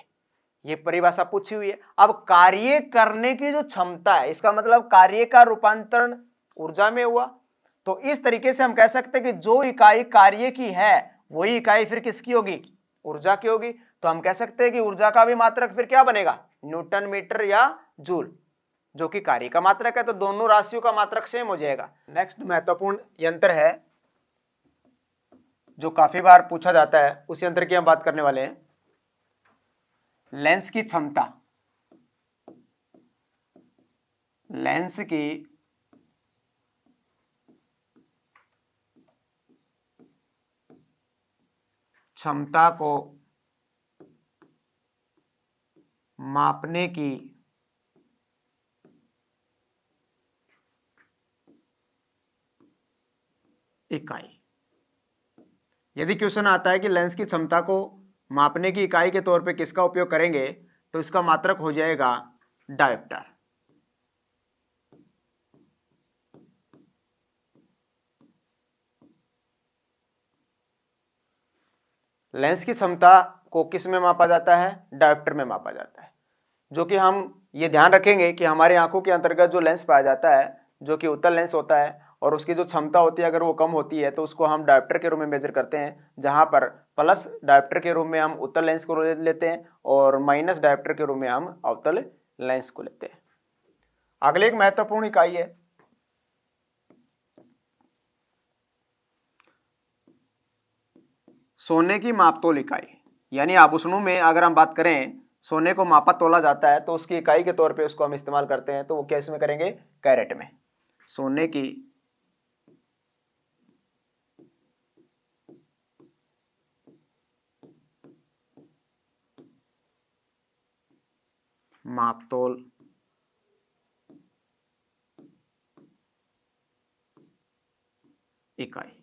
ये परिभाषा पूछी हुई है। अब कार्य करने की जो क्षमता है, इसका मतलब कार्य का रूपांतरण ऊर्जा में हुआ। तो इस तरीके से हम कह सकते हैं कि जो इकाई कार्य की है वही इकाई फिर किसकी होगी? ऊर्जा की होगी। तो हम कह सकते हैं कि ऊर्जा का भी मात्रक फिर क्या बनेगा? न्यूटन मीटर या जूल, जो कि कार्य का मात्रक है। तो दोनों राशियों का मात्रक सेम हो जाएगा। नेक्स्ट महत्वपूर्ण यंत्र है जो काफी बार पूछा जाता है, उस यंत्र की हम बात करने वाले हैं, लेंस की क्षमता। लेंस की क्षमता को मापने की इकाई। यदि क्वेश्चन आता है कि लेंस की क्षमता को मापने की इकाई के तौर पे किसका उपयोग करेंगे, तो इसका मात्रक हो जाएगा डायोप्टर। लेंस की क्षमता को किस में मापा जाता है? डायोप्टर में मापा जाता है। जो कि हम ये ध्यान रखेंगे कि हमारी आंखों के अंतर्गत जो लेंस पाया जाता है, जो कि उत्तल लेंस होता है, और उसकी जो क्षमता होती है अगर वो कम होती है तो उसको हम डायोप्टर के रूप में मेजर करते हैं, जहां पर प्लस डायोप्टर के रूप में हम उत्तल लेंस को लेते हैं और माइनस डायोप्टर के रूप में हम अवतल लेंस को लेते हैं। अगले एक महत्वपूर्ण इकाई है सोने की मापतोल इकाई, यानी आभूषणों में अगर हम बात करें सोने को मापा तोला जाता है तो उसकी इकाई के तौर पे उसको हम इस्तेमाल करते हैं, तो वो कैसे में करेंगे, कैरेट में। सोने की मापतोल इकाई।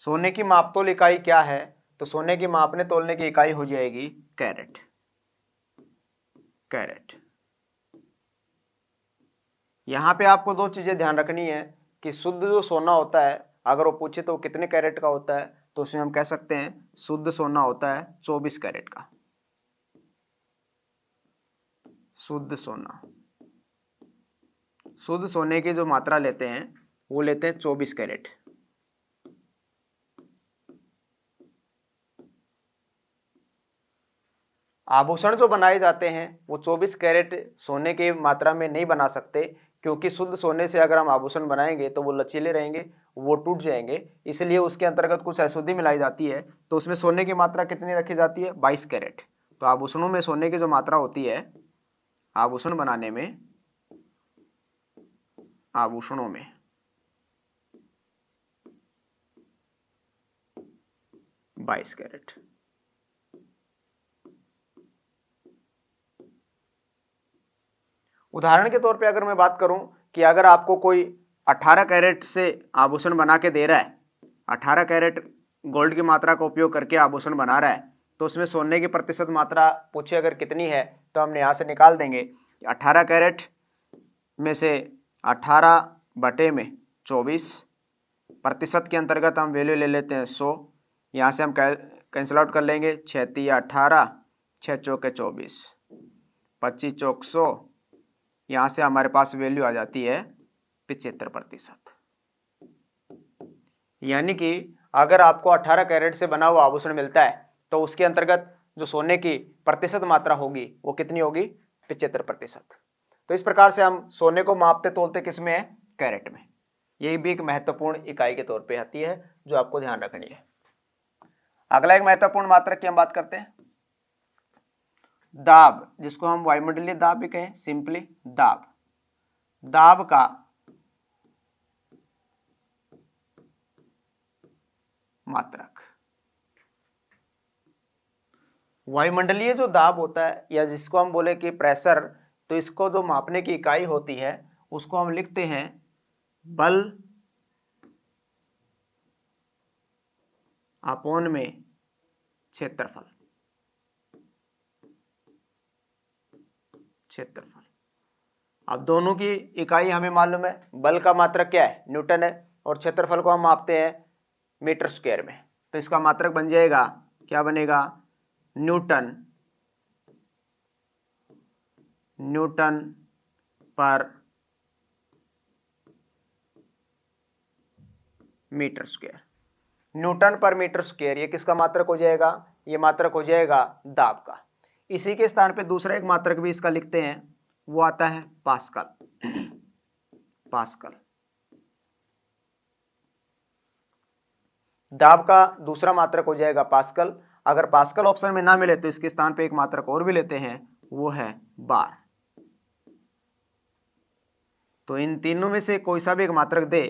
सोने की मापतोल इकाई क्या है, तो सोने की मापने तोलने की इकाई हो जाएगी कैरेट। कैरेट। यहां पे आपको दो चीजें ध्यान रखनी है कि शुद्ध जो सोना होता है अगर वो पूछे तो वो कितने कैरेट का होता है, तो उसमें हम कह सकते हैं शुद्ध सोना होता है 24 कैरेट का। शुद्ध सोना, शुद्ध सोने की जो मात्रा लेते हैं वो लेते हैं 24 कैरेट। आभूषण जो बनाए जाते हैं वो 24 कैरेट सोने की मात्रा में नहीं बना सकते, क्योंकि शुद्ध सोने से अगर हम आभूषण बनाएंगे तो वो लचीले रहेंगे, वो टूट जाएंगे, इसलिए उसके अंतर्गत कुछ अशुद्धि मिलाई जाती है, तो उसमें सोने की मात्रा कितनी रखी जाती है, 22 कैरेट। तो आभूषणों में सोने की जो मात्रा होती है आभूषण बनाने में, आभूषणों में 22 कैरेट। उदाहरण के तौर पे अगर मैं बात करूं कि अगर आपको कोई 18 कैरेट से आभूषण बना के दे रहा है, 18 कैरेट गोल्ड की मात्रा का उपयोग करके आभूषण बना रहा है, तो उसमें सोने की प्रतिशत मात्रा पूछे अगर कितनी है तो हमने यहाँ से निकाल देंगे 18 कैरेट में से 18/24 प्रतिशत के अंतर्गत हम वैल्यू ले लेते हैं 100। यहाँ से हम कैंसिल आउट कर लेंगे, 6 तिया 18, 6 चौके 24, 25 चौक 100, यहाँ से हमारे पास वैल्यू आ जाती है 75%। यानी कि अगर आपको 18 कैरेट से बना हुआ आभूषण मिलता है तो उसके अंतर्गत जो सोने की प्रतिशत मात्रा होगी वो कितनी होगी, 75%। तो इस प्रकार से हम सोने को मापते तोलते किस में है, कैरेट में। यही भी एक महत्वपूर्ण इकाई के तौर पे आती है जो आपको ध्यान रखनी है। अगला एक महत्वपूर्ण मात्रक की हम बात करते हैं, दाब, जिसको हम वायुमंडलीय दाब भी कहें, सिंपली दाब। दाब का मात्रक, वायुमंडलीय जो दाब होता है या जिसको हम बोले कि प्रेशर, तो इसको जो मापने की इकाई होती है उसको हम लिखते हैं बल अपॉन में क्षेत्रफल। क्षेत्रफल। अब दोनों की इकाई हमें मालूम है, बल का मात्रक क्या है, न्यूटन है, और क्षेत्रफल को हम मापते हैं मीटर स्क्वायर में, तो इसका मात्रक बन जाएगा, क्या बनेगा, न्यूटन, न्यूटन पर मीटर स्क्वायर। न्यूटन पर मीटर स्क्वायर ये किसका मात्रक हो जाएगा, ये मात्रक हो जाएगा दाब का। इसी के स्थान पे दूसरा एक मात्रक भी इसका लिखते हैं, वो आता है पास्कल। पास्कल। दाब का दूसरा मात्रक हो जाएगा पास्कल। अगर पास्कल ऑप्शन में ना मिले तो इसके स्थान पे एक मात्रक और भी लेते हैं, वो है बार। तो इन तीनों में से कोई सा भी एक मात्रक दे,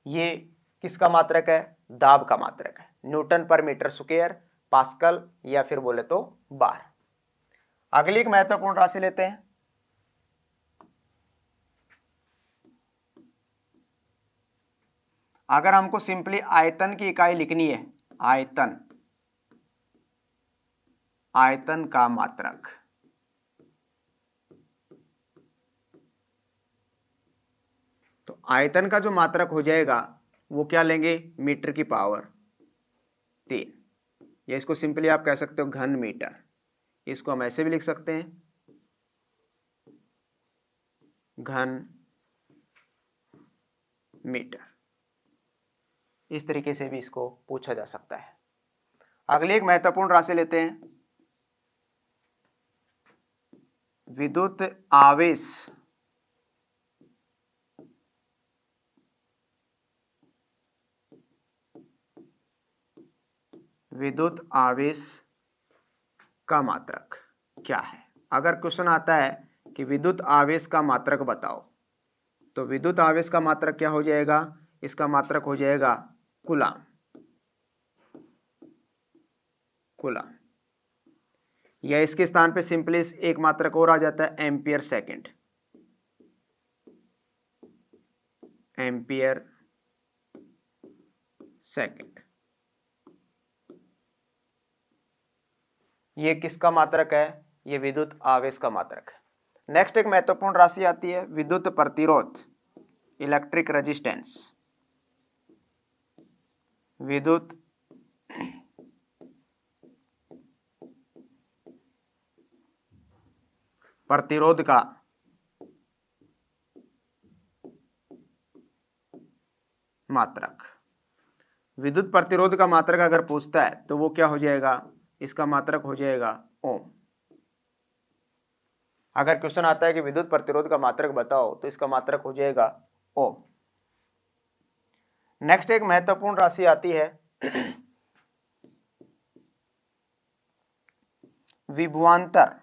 ये किसका मात्रक है, दाब का मात्रक है, न्यूटन पर मीटर स्क्वायर, पास्कल, या फिर बोले तो बार। अगली एक महत्वपूर्ण राशि लेते हैं, अगर हमको सिंपली आयतन की इकाई लिखनी है, आयतन, आयतन का मात्रक, तो आयतन का जो मात्रक हो जाएगा वो क्या लेंगे, मीटर की पावर 3, या इसको सिंपली आप कह सकते हो घन मीटर। इसको हम ऐसे भी लिख सकते हैं, घन मीटर। इस तरीके से भी इसको पूछा जा सकता है। अगली एक महत्वपूर्ण राशि लेते हैं, विद्युत आवेश विद्युत आवेश का मात्रक क्या है। अगर क्वेश्चन आता है कि विद्युत आवेश का मात्रक बताओ, तो विद्युत आवेश का मात्रक क्या हो जाएगा, इसका मात्रक हो जाएगा कूलम। कूलम, या इसके स्थान पे सिंपली एक मात्रक और आ जाता है, एम्पियर सेकंड। एम्पियर सेकंड, ये किसका मात्रक है, ये विद्युत आवेश का मात्रक है। नेक्स्ट एक महत्वपूर्ण राशि आती है विद्युत प्रतिरोध, इलेक्ट्रिक रेजिस्टेंस। विद्युत प्रतिरोध का मात्रक। विद्युत प्रतिरोध का मात्रक अगर पूछता है तो वो क्या हो जाएगा, इसका मात्रक हो जाएगा ओम। अगर क्वेश्चन आता है कि विद्युत प्रतिरोध का मात्रक बताओ, तो इसका मात्रक हो जाएगा ओम। नेक्स्ट एक महत्वपूर्ण राशि आती है विभवांतर।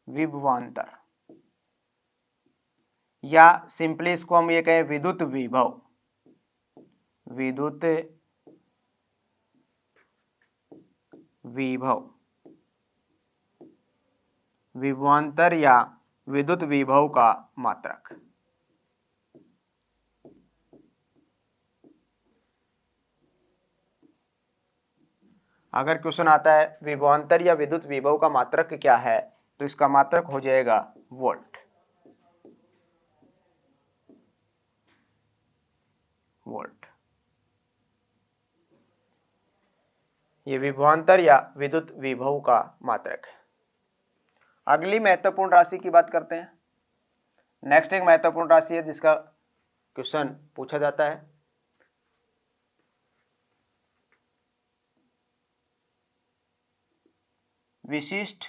विभवांतर, या सिंपली इसको हम ये कहें विद्युत विभव। विद्युत विभव, विभवांतर या विद्युत विभव का मात्रक। अगर क्वेश्चन आता है विभवांतर या विद्युत विभव का मात्रक क्या है, तो इसका मात्रक हो जाएगा वोल्ट। वोल्ट, ये विभवांतर या विद्युत विभव का मात्रक है। अगली महत्वपूर्ण राशि की बात करते हैं। नेक्स्ट एक महत्वपूर्ण राशि है जिसका क्वेश्चन पूछा जाता है, विशिष्ट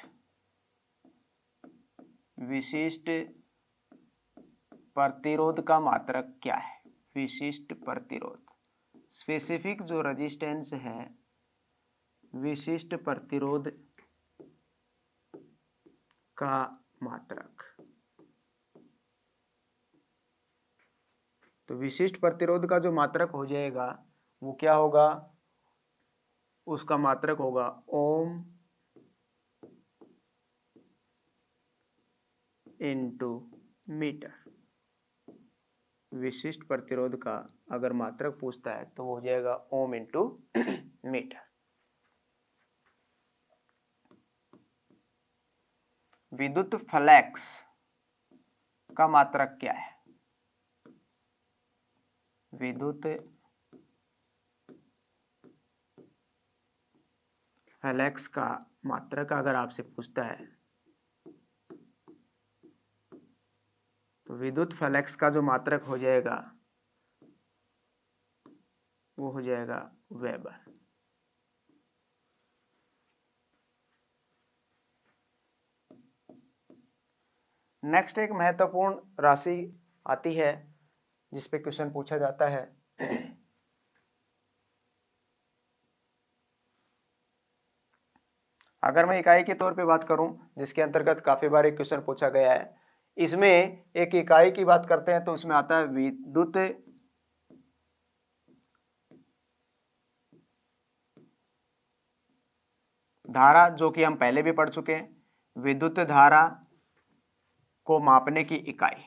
प्रतिरोध का मात्रक क्या है। विशिष्ट प्रतिरोध, स्पेसिफिक जो रेजिस्टेंस है, विशिष्ट प्रतिरोध का मात्रक। तो विशिष्ट प्रतिरोध का जो मात्रक हो जाएगा वो क्या होगा, उसका मात्रक होगा ओम इंटू मीटर। विशिष्ट प्रतिरोध का अगर मात्रक पूछता है तो वो हो जाएगा ओम इंटू मीटर। विद्युत फ्लक्स का मात्रक क्या है। विद्युत फ्लक्स का मात्रक अगर आपसे पूछता है तो विद्युत फ्लक्स का जो मात्रक हो जाएगा वो हो जाएगा वेबर। नेक्स्ट एक महत्वपूर्ण राशि आती है जिस पे क्वेश्चन पूछा जाता है, अगर मैं इकाई के तौर पे बात करूं जिसके अंतर्गत काफी बार एक क्वेश्चन पूछा गया है, इसमें एक इकाई की बात करते हैं तो उसमें आता है विद्युत धारा, जो कि हम पहले भी पढ़ चुके हैं। विद्युत धारा को मापने की इकाई।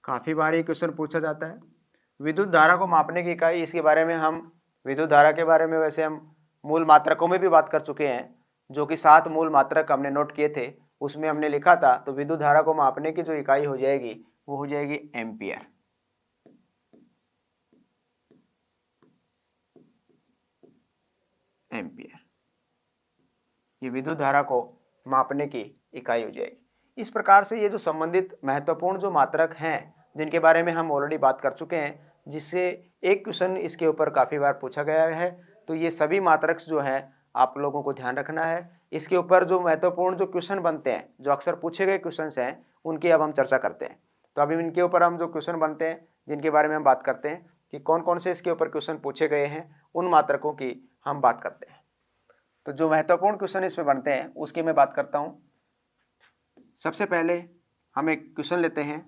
काफी बार ये क्वेश्चन पूछा जाता है। विद्युत धारा को मापने की इकाई, इसके बारे में हम विद्युत धारा के बारे में वैसे हम मूल मात्रकों में भी बात कर चुके हैं, जो कि 7 मूल मात्रक हमने नोट किए थे, उसमें हमने लिखा था। तो विद्युत धारा को मापने की जो इकाई हो जाएगी वो हो जाएगी एम्पियर। एम्पियर, ये विद्युत धारा को मापने की इकाई हो जाएगी। इस प्रकार से ये जो संबंधित महत्वपूर्ण जो मात्रक हैं जिनके बारे में हम ऑलरेडी बात कर चुके हैं, जिससे एक क्वेश्चन इसके ऊपर काफी बार पूछा गया है, तो ये सभी मात्रक जो हैं आप लोगों को ध्यान रखना है। इसके ऊपर जो महत्वपूर्ण जो क्वेश्चन बनते हैं, जो अक्सर पूछे गए क्वेश्चंस हैं, उनकी अब हम चर्चा करते हैं। तो अभी इनके ऊपर हम जो क्वेश्चन बनते हैं, जिनके बारे में हम बात करते हैं कि कौन कौन से इसके ऊपर क्वेश्चन पूछे गए हैं, उन मात्रकों की हम बात करते हैं। तो जो महत्वपूर्ण क्वेश्चन इसमें बनते हैं उसकी मैं बात करता हूं। सबसे पहले हम एक क्वेश्चन लेते हैं।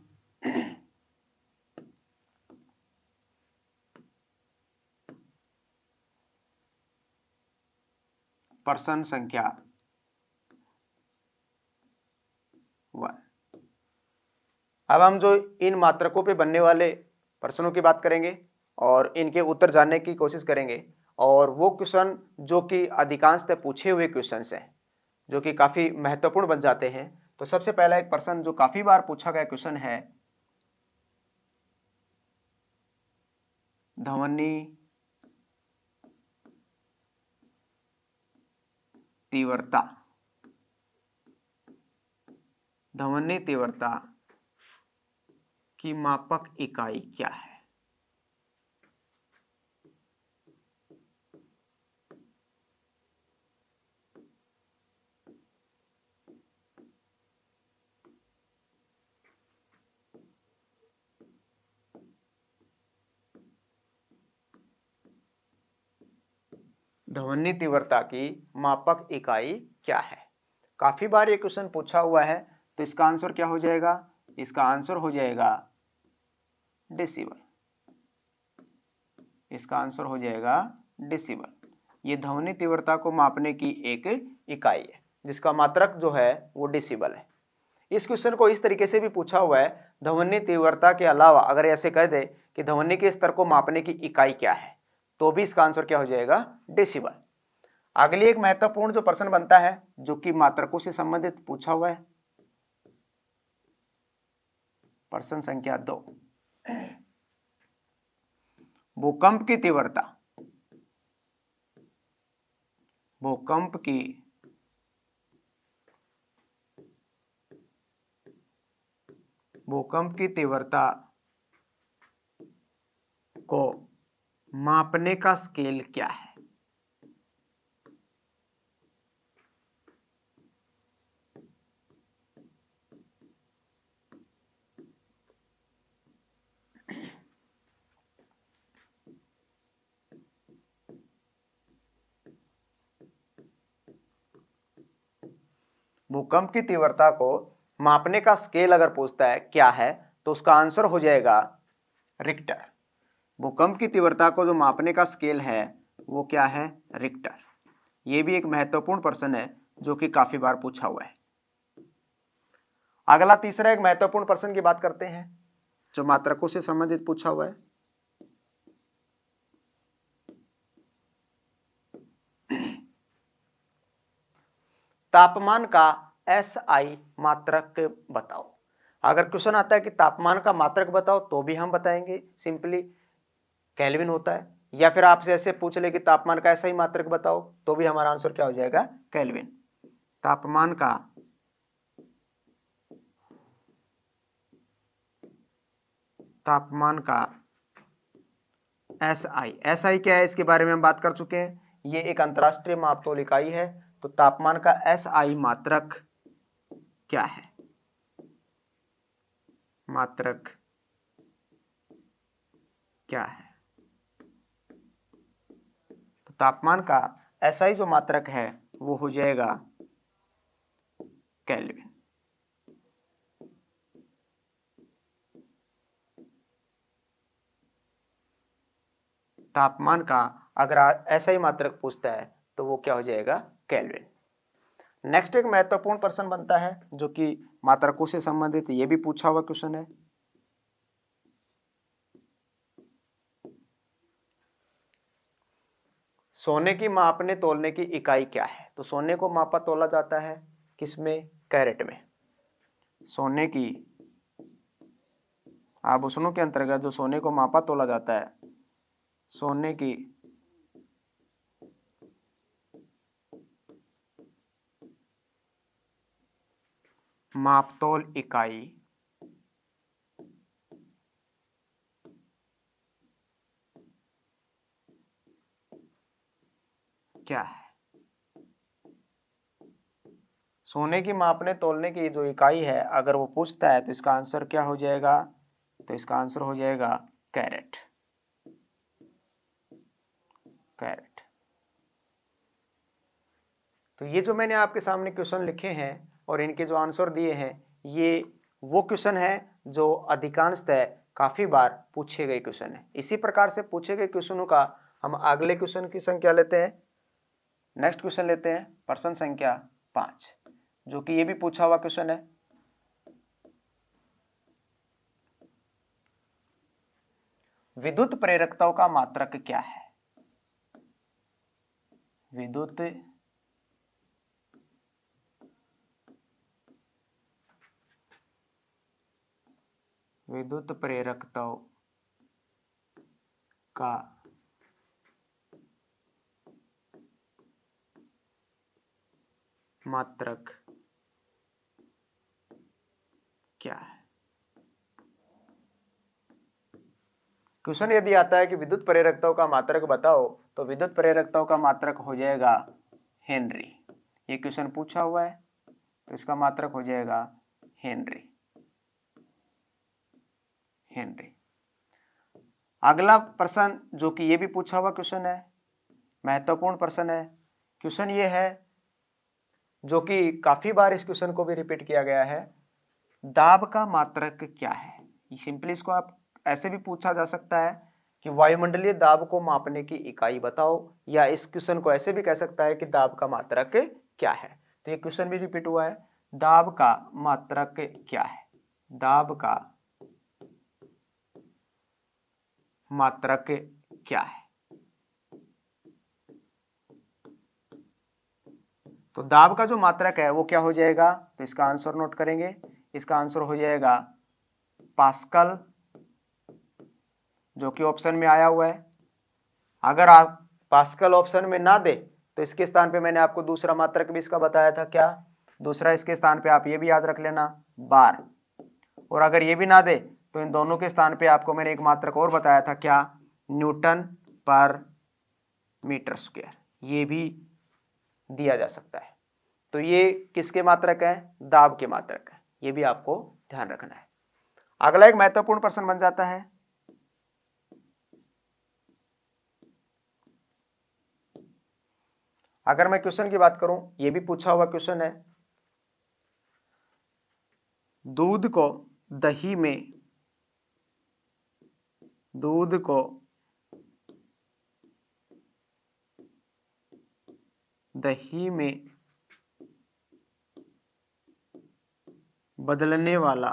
प्रश्न संख्या 1। अब हम जो इन मात्रकों पे बनने वाले प्रश्नों की बात करेंगे और इनके उत्तर जानने की कोशिश करेंगे, और वो क्वेश्चन जो कि अधिकांशतः पूछे हुए क्वेश्चंस हैं, जो कि काफी महत्वपूर्ण बन जाते हैं। तो सबसे पहला एक प्रश्न जो काफी बार पूछा गया क्वेश्चन है, ध्वनि तीव्रता। ध्वनि तीव्रता की मापक इकाई क्या है? ध्वनि तीव्रता की मापक इकाई क्या है? काफी बार ये क्वेश्चन पूछा हुआ है। तो इसका आंसर क्या हो जाएगा? इसका आंसर हो जाएगा डेसिबल। इसका आंसर हो जाएगा डेसिबल। ये ध्वनि तीव्रता को मापने की एक इकाई है, जिसका मात्रक जो है वो डेसिबल है। इस क्वेश्चन को इस तरीके से भी पूछा हुआ है, ध्वनि तीव्रता के अलावा अगर ऐसे कह दे कि ध्वनि के स्तर को मापने की इकाई क्या है, तो भी इसका आंसर क्या हो जाएगा? डेसिबल। अगली एक महत्वपूर्ण जो प्रश्न बनता है, जो कि मात्रकों से संबंधित पूछा हुआ है, प्रश्न संख्या 2। भूकंप की तीव्रता। भूकंप की तीव्रता को मापने का स्केल क्या है? भूकंप की तीव्रता को मापने का स्केल अगर पूछता है क्या है, तो उसका आंसर हो जाएगा रिक्टर। भूकंप की तीव्रता को जो मापने का स्केल है वो क्या है? रिक्टर। ये भी एक महत्वपूर्ण प्रश्न है जो कि काफी बार पूछा हुआ है। अगला तीसरा एक महत्वपूर्ण प्रश्न की बात करते हैं, जो मात्रकों से संबंधित पूछा हुआ है। तापमान का एसआई मात्रक बताओ। अगर क्वेश्चन आता है कि तापमान का मात्रक बताओ, तो भी हम बताएंगे सिंपली केल्विन होता है, या फिर आपसे ऐसे पूछ ले कि तापमान का एसआई मात्रक बताओ, तो भी हमारा आंसर क्या हो जाएगा? केल्विन। तापमान का एसआई क्या है, इसके बारे में हम बात कर चुके हैं। ये एक अंतरराष्ट्रीय मापतोल इकाई है। तो तापमान का एसआई मात्रक क्या है? मात्रक क्या है? तो तापमान का एसआई जो मात्रक है वो हो जाएगा केल्विन। तापमान का अगर एसआई मात्रक पूछता है तो वो क्या हो जाएगा? केल्विन। नेक्स्ट एक महत्वपूर्ण प्रश्न बनता है जो कि मात्रकों से संबंधित, ये भी पूछा हुआ क्वेश्चन है। सोने की मापने तोलने की इकाई क्या है? तो सोने को मापा तोला जाता है किसमें? कैरेट में। सोने की आभूषणों के अंतर्गत जो सोने को मापा तोला जाता है, सोने की मापतोल इकाई क्या है? सोने की मापने तोलने की जो इकाई है अगर वो पूछता है तो इसका आंसर क्या हो जाएगा, तो इसका आंसर हो जाएगा कैरेट। कैरेट। तो ये जो मैंने आपके सामने क्वेश्चन लिखे हैं और इनके जो आंसर दिए हैं, ये वो क्वेश्चन है जो अधिकांशतः काफी बार पूछे गए क्वेश्चन है। इसी प्रकार से पूछे गए क्वेश्चनों का हम अगले क्वेश्चन की संख्या लेते हैं। नेक्स्ट क्वेश्चन लेते हैं प्रश्न संख्या 5, जो कि ये भी पूछा हुआ क्वेश्चन है। विद्युत प्रेरकताओं का मात्रक क्या है? विद्युत प्रेरकताओं का मात्रक क्या है? क्वेश्चन यदि आता है कि विद्युत प्रेरकताओं का मात्रक बताओ, तो विद्युत प्रेरकताओं का मात्रक हो जाएगा हेनरी। ये क्वेश्चन पूछा हुआ है तो इसका मात्रक हो जाएगा हेनरी। हेनरी। अगला प्रश्न जो कि ये भी पूछा हुआ क्वेश्चन है, महत्वपूर्ण प्रश्न है। क्वेश्चन ये है जो कि काफी बार इस क्वेश्चन को भी रिपीट किया गया है, दाब का मात्रक क्या है? सिंपली इसको आप ऐसे भी पूछा जा सकता है कि वायुमंडलीय दाब को मापने की इकाई बताओ, या इस क्वेश्चन को ऐसे भी कह सकता है कि दाब का मात्रक क्या है। तो ये क्वेश्चन भी रिपीट हुआ है, दाब का मात्रक क्या है? दाब का मात्रक क्या है? तो दाब का जो मात्रक है वो क्या हो जाएगा, तो इसका आंसर नोट करेंगे। इसका आंसर हो जाएगा पास्कल, जो कि ऑप्शन में आया हुआ है। अगर आप पास्कल ऑप्शन में ना दे तो इसके स्थान पे मैंने आपको दूसरा मात्रक भी इसका बताया था। क्या दूसरा? इसके स्थान पे आप ये भी याद रख लेना, बार। और अगर ये भी ना दे तो इन दोनों के स्थान पे आपको मैंने एक मात्रक और बताया था, क्या? न्यूटन पर मीटर स्क्वायर। ये भी दिया जा सकता है। तो ये किसके मात्रक है? दाब के मात्रक है। ये भी आपको ध्यान रखना है। अगला एक महत्वपूर्ण प्रश्न बन जाता है, अगर मैं क्वेश्चन की बात करूं, ये भी पूछा हुआ क्वेश्चन है, दूध को दही में बदलने वाला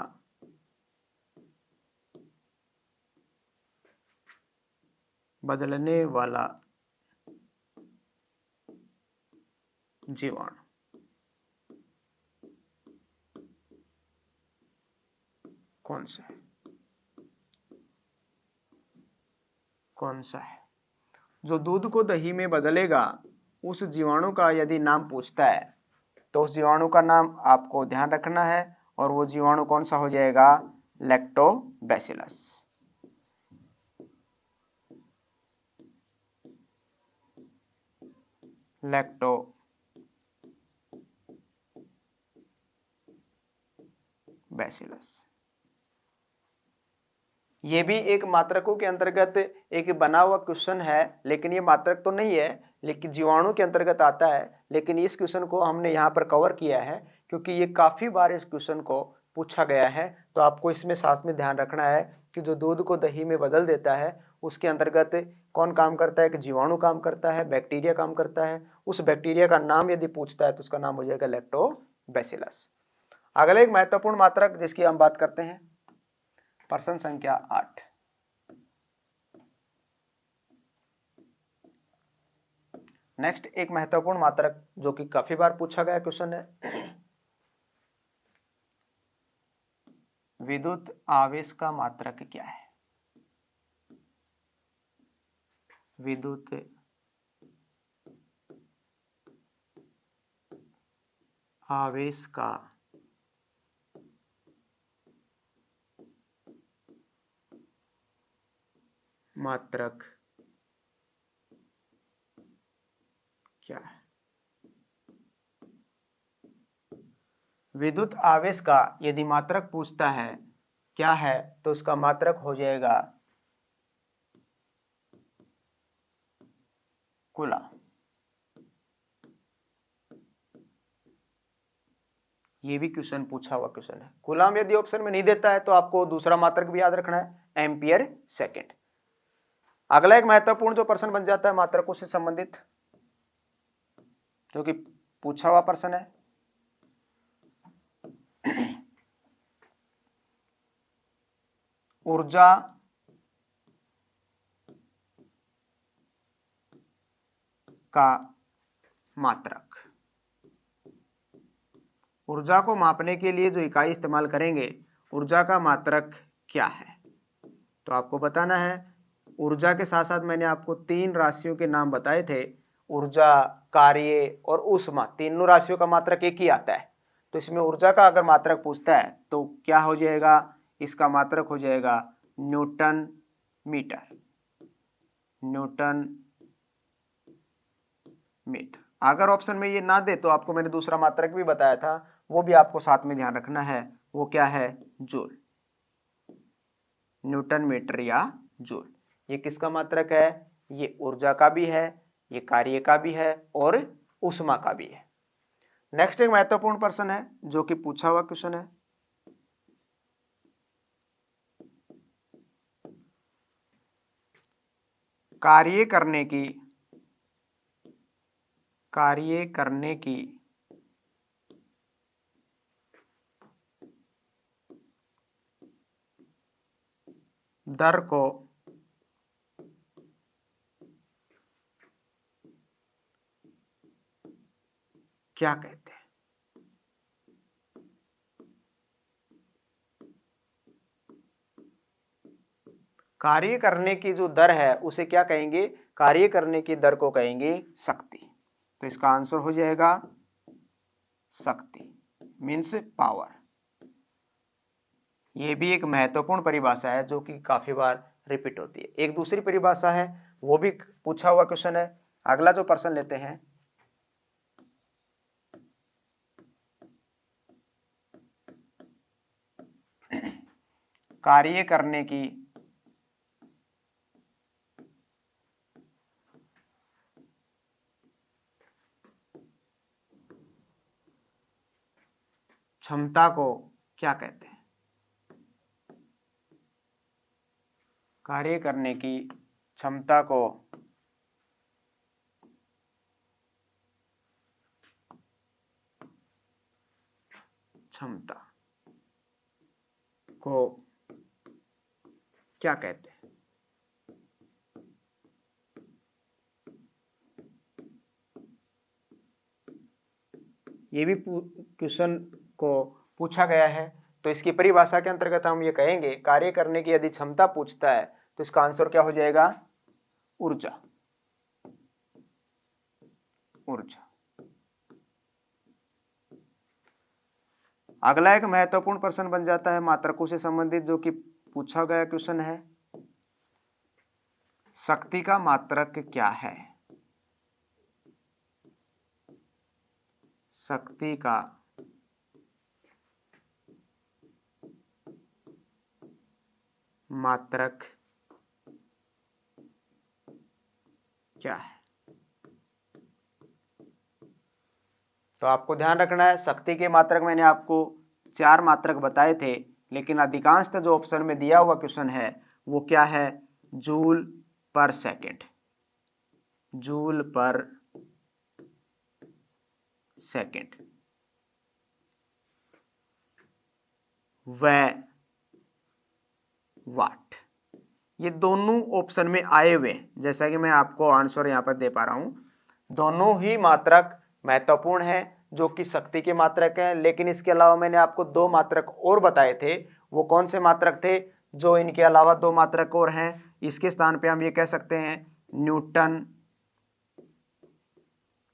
जीवाणु कौन सा है? जो दूध को दही में बदलेगा, उस जीवाणु का यदि नाम पूछता है तो उस जीवाणु का नाम आपको ध्यान रखना है, और वो जीवाणु कौन सा हो जाएगा? लैक्टोबैसिलस। लैक्टोबैसिलस। ये भी एक मात्रकों के अंतर्गत एक बना हुआ क्वेश्चन है, लेकिन ये मात्रक तो नहीं है, लेकिन जीवाणु के अंतर्गत आता है। लेकिन इस क्वेश्चन को हमने यहाँ पर कवर किया है क्योंकि ये काफी बार इस क्वेश्चन को पूछा गया है। तो आपको इसमें साथ में ध्यान रखना है कि जो दूध को दही में बदल देता है उसके अंतर्गत कौन काम करता है? कि जीवाणु काम करता है, बैक्टीरिया काम करता है। उस बैक्टीरिया का नाम यदि पूछता है तो उसका नाम हो जाएगा लैक्टोबैसिलस। अगला एक महत्वपूर्ण मात्रक जिसकी हम बात करते हैं, प्रश्न संख्या 8। नेक्स्ट एक महत्वपूर्ण मात्रक जो कि काफी बार पूछा गया क्वेश्चन है, विद्युत आवेश का मात्रक क्या है? विद्युत आवेश का मात्रक क्या है? विद्युत आवेश का यदि मात्रक पूछता है क्या है तो उसका मात्रक हो जाएगा कूलम। ये भी क्वेश्चन पूछा हुआ क्वेश्चन है। कूलम यदि ऑप्शन में नहीं देता है तो आपको दूसरा मात्रक भी याद रखना है, एम्पियर सेकेंड। अगला एक महत्वपूर्ण जो प्रश्न बन जाता है मात्रकों से संबंधित, जो कि पूछा हुआ प्रश्न है, ऊर्जा का मात्रक। ऊर्जा को मापने के लिए जो इकाई इस्तेमाल करेंगे, ऊर्जा का मात्रक क्या है, तो आपको बताना है। ऊर्जा के साथ साथ मैंने आपको 3 राशियों के नाम बताए थे, ऊर्जा, कार्य और ऊष्मा, तीनों राशियों का मात्रक एक ही आता है। तो इसमें ऊर्जा का अगर मात्रक पूछता है तो क्या हो जाएगा, इसका मात्रक हो जाएगा न्यूटन मीटर, न्यूटन मीटर। अगर ऑप्शन में ये ना दे तो आपको मैंने दूसरा मात्रक भी बताया था, वो भी आपको साथ में ध्यान रखना है, वो क्या है, जूल, न्यूटन मीटर या जूल। ये किसका मात्रक है, ये ऊर्जा का भी है, ये कार्य का भी है और ऊष्मा का भी है। नेक्स्ट एक महत्वपूर्ण प्रश्न है जो कि पूछा हुआ क्वेश्चन है, कार्य करने की दर को क्या कहते हैं। कार्य करने की जो दर है उसे क्या कहेंगे, कार्य करने की दर को कहेंगे शक्ति। तो इसका आंसर हो जाएगा शक्ति मीन्स पावर। ये भी एक महत्वपूर्ण परिभाषा है जो कि काफी बार रिपीट होती है। एक दूसरी परिभाषा है, वो भी पूछा हुआ क्वेश्चन है। अगला जो प्रश्न लेते हैं, कार्य करने की क्षमता को क्या कहते हैं, कार्य करने की क्षमता को क्या कहते हैं। ये भी क्वेश्चन को पूछा गया है। तो इसकी परिभाषा के अंतर्गत हम ये कहेंगे, कार्य करने की यदि क्षमता पूछता है तो इसका आंसर क्या हो जाएगा, ऊर्जा, ऊर्जा। अगला एक महत्वपूर्ण प्रश्न बन जाता है मात्रकों से संबंधित, जो कि पूछा गया क्वेश्चन है, शक्ति का मात्रक क्या है, शक्ति का मात्रक क्या है। तो आपको ध्यान रखना है, शक्ति के मात्रक मैंने आपको 4 मात्रक बताए थे, लेकिन अधिकांशतः जो ऑप्शन में दिया हुआ क्वेश्चन है वो क्या है, जूल पर सेकेंड, जूल पर सेकेंड व वाट। ये दोनों ऑप्शन में आए हुए, जैसा कि मैं आपको आंसर यहां पर दे पा रहा हूं, दोनों ही मात्रक महत्वपूर्ण है जो कि शक्ति के मात्रक हैं। लेकिन इसके अलावा मैंने आपको 2 मात्रक और बताए थे, वो कौन से मात्रक थे, जो इनके अलावा 2 मात्रक और हैं, इसके स्थान पे हम ये कह सकते हैं न्यूटन,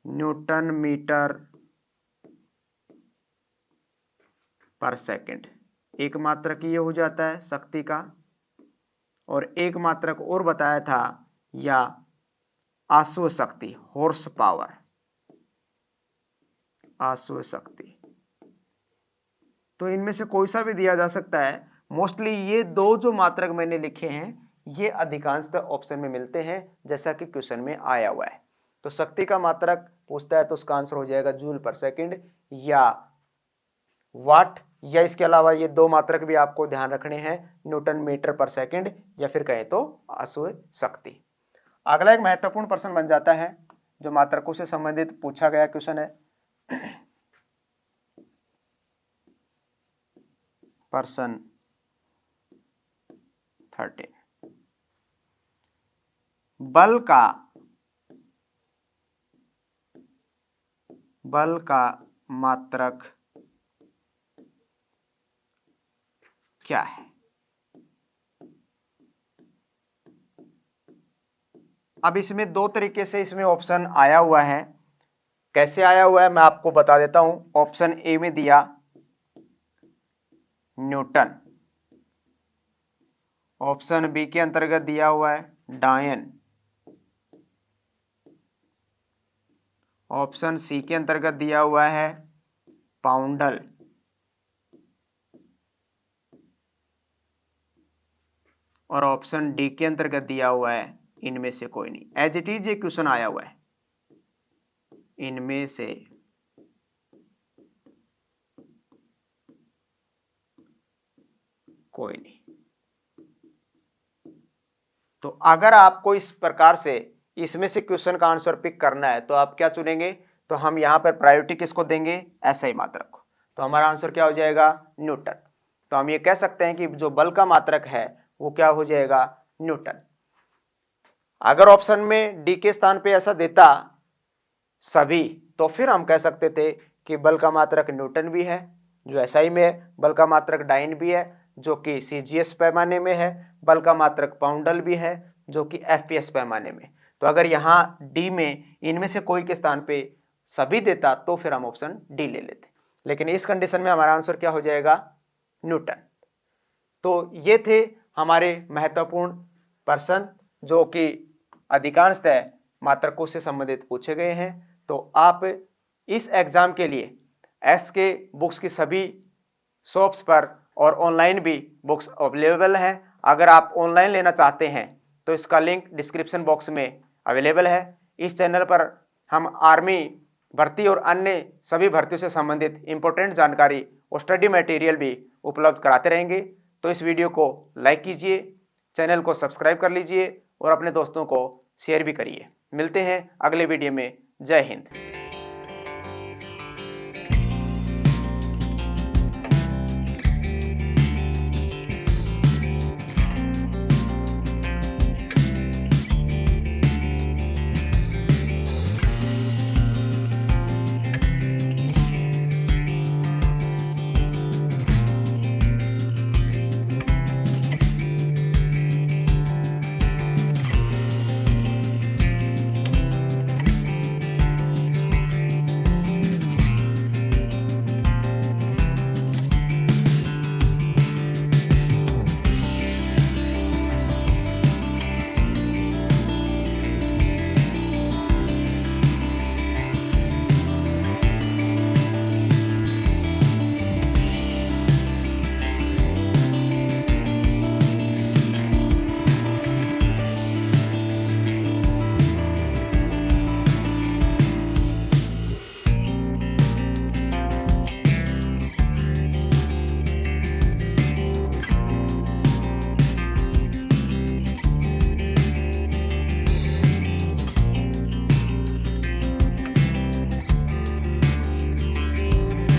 न्यूटन मीटर पर सेकेंड। एक मात्रक ये हो जाता है शक्ति का, और एक मात्रक और बताया था या आश्व शक्ति, हॉर्स पावर, आश्व शक्ति। तो इनमें से कोई सा भी दिया जा सकता है। मोस्टली ये दो जो मात्रक मैंने लिखे हैं ये अधिकांशतः ऑप्शन में मिलते हैं, जैसा कि क्वेश्चन में आया हुआ है। तो शक्ति का मात्रक पूछता है तो उसका आंसर हो जाएगा जूल पर सेकंड या वाट, या इसके अलावा ये दो मात्रक भी आपको ध्यान रखने हैं, न्यूटन मीटर पर सेकंड, या फिर कहें तो अश्व शक्ति। अगला एक महत्वपूर्ण प्रश्न बन जाता है जो मात्रकों से संबंधित पूछा गया क्वेश्चन है। प्रश्न 13, बल का मात्रक क्या है? अब इसमें दो तरीके से इसमें ऑप्शन आया हुआ है। कैसे आया हुआ है मैं आपको बता देता हूं। ऑप्शन ए में दिया न्यूटन, ऑप्शन बी के अंतर्गत दिया हुआ है डायन, ऑप्शन सी के अंतर्गत दिया हुआ है पाउंडल, और ऑप्शन डी के अंतर्गत दिया हुआ है इनमें से कोई नहीं। एज इट इज ये क्वेश्चन आया हुआ है, इनमें से कोई नहीं। तो अगर आपको इस प्रकार से इसमें से क्वेश्चन का आंसर पिक करना है तो आप क्या चुनेंगे? तो हम यहां पर प्रायोरिटी किसको देंगे? एसआई मात्रक को। तो हमारा आंसर क्या हो जाएगा? न्यूटन। तो हम ये कह सकते हैं कि जो बल का मात्रक है वो क्या हो जाएगा? न्यूटन। अगर ऑप्शन में डी के स्थान पे ऐसा देता सभी तो फिर हम कह सकते थे कि बल का मात्रक न्यूटन भी है जो एसआई में है, बल का मात्रक डाइन भी है जो कि सीजीएस पैमाने में है, बल का मात्रक पाउंडल भी है जो कि एफपीएस पैमाने में। तो अगर यहाँ डी में इनमें से कोई के स्थान पे सभी देता तो फिर हम ऑप्शन डी ले लेते, लेकिन इस कंडीशन में हमारा आंसर क्या हो जाएगा? न्यूटन। तो ये थे हमारे महत्वपूर्ण प्रश्न जो कि अधिकांशतः मात्रकों से संबंधित पूछे गए हैं। तो आप इस एग्जाम के लिए एसके बुक्स की सभी शॉप्स पर और ऑनलाइन भी बुक्स अवेलेबल हैं। अगर आप ऑनलाइन लेना चाहते हैं तो इसका लिंक डिस्क्रिप्शन बॉक्स में अवेलेबल है। इस चैनल पर हम आर्मी भर्ती और अन्य सभी भर्तियों से संबंधित इंपॉर्टेंट जानकारी और स्टडी मटेरियल भी उपलब्ध कराते रहेंगे। तो इस वीडियो को लाइक कीजिए, चैनल को सब्सक्राइब कर लीजिए और अपने दोस्तों को शेयर भी करिए। मिलते हैं अगले वीडियो में। जय हिंद।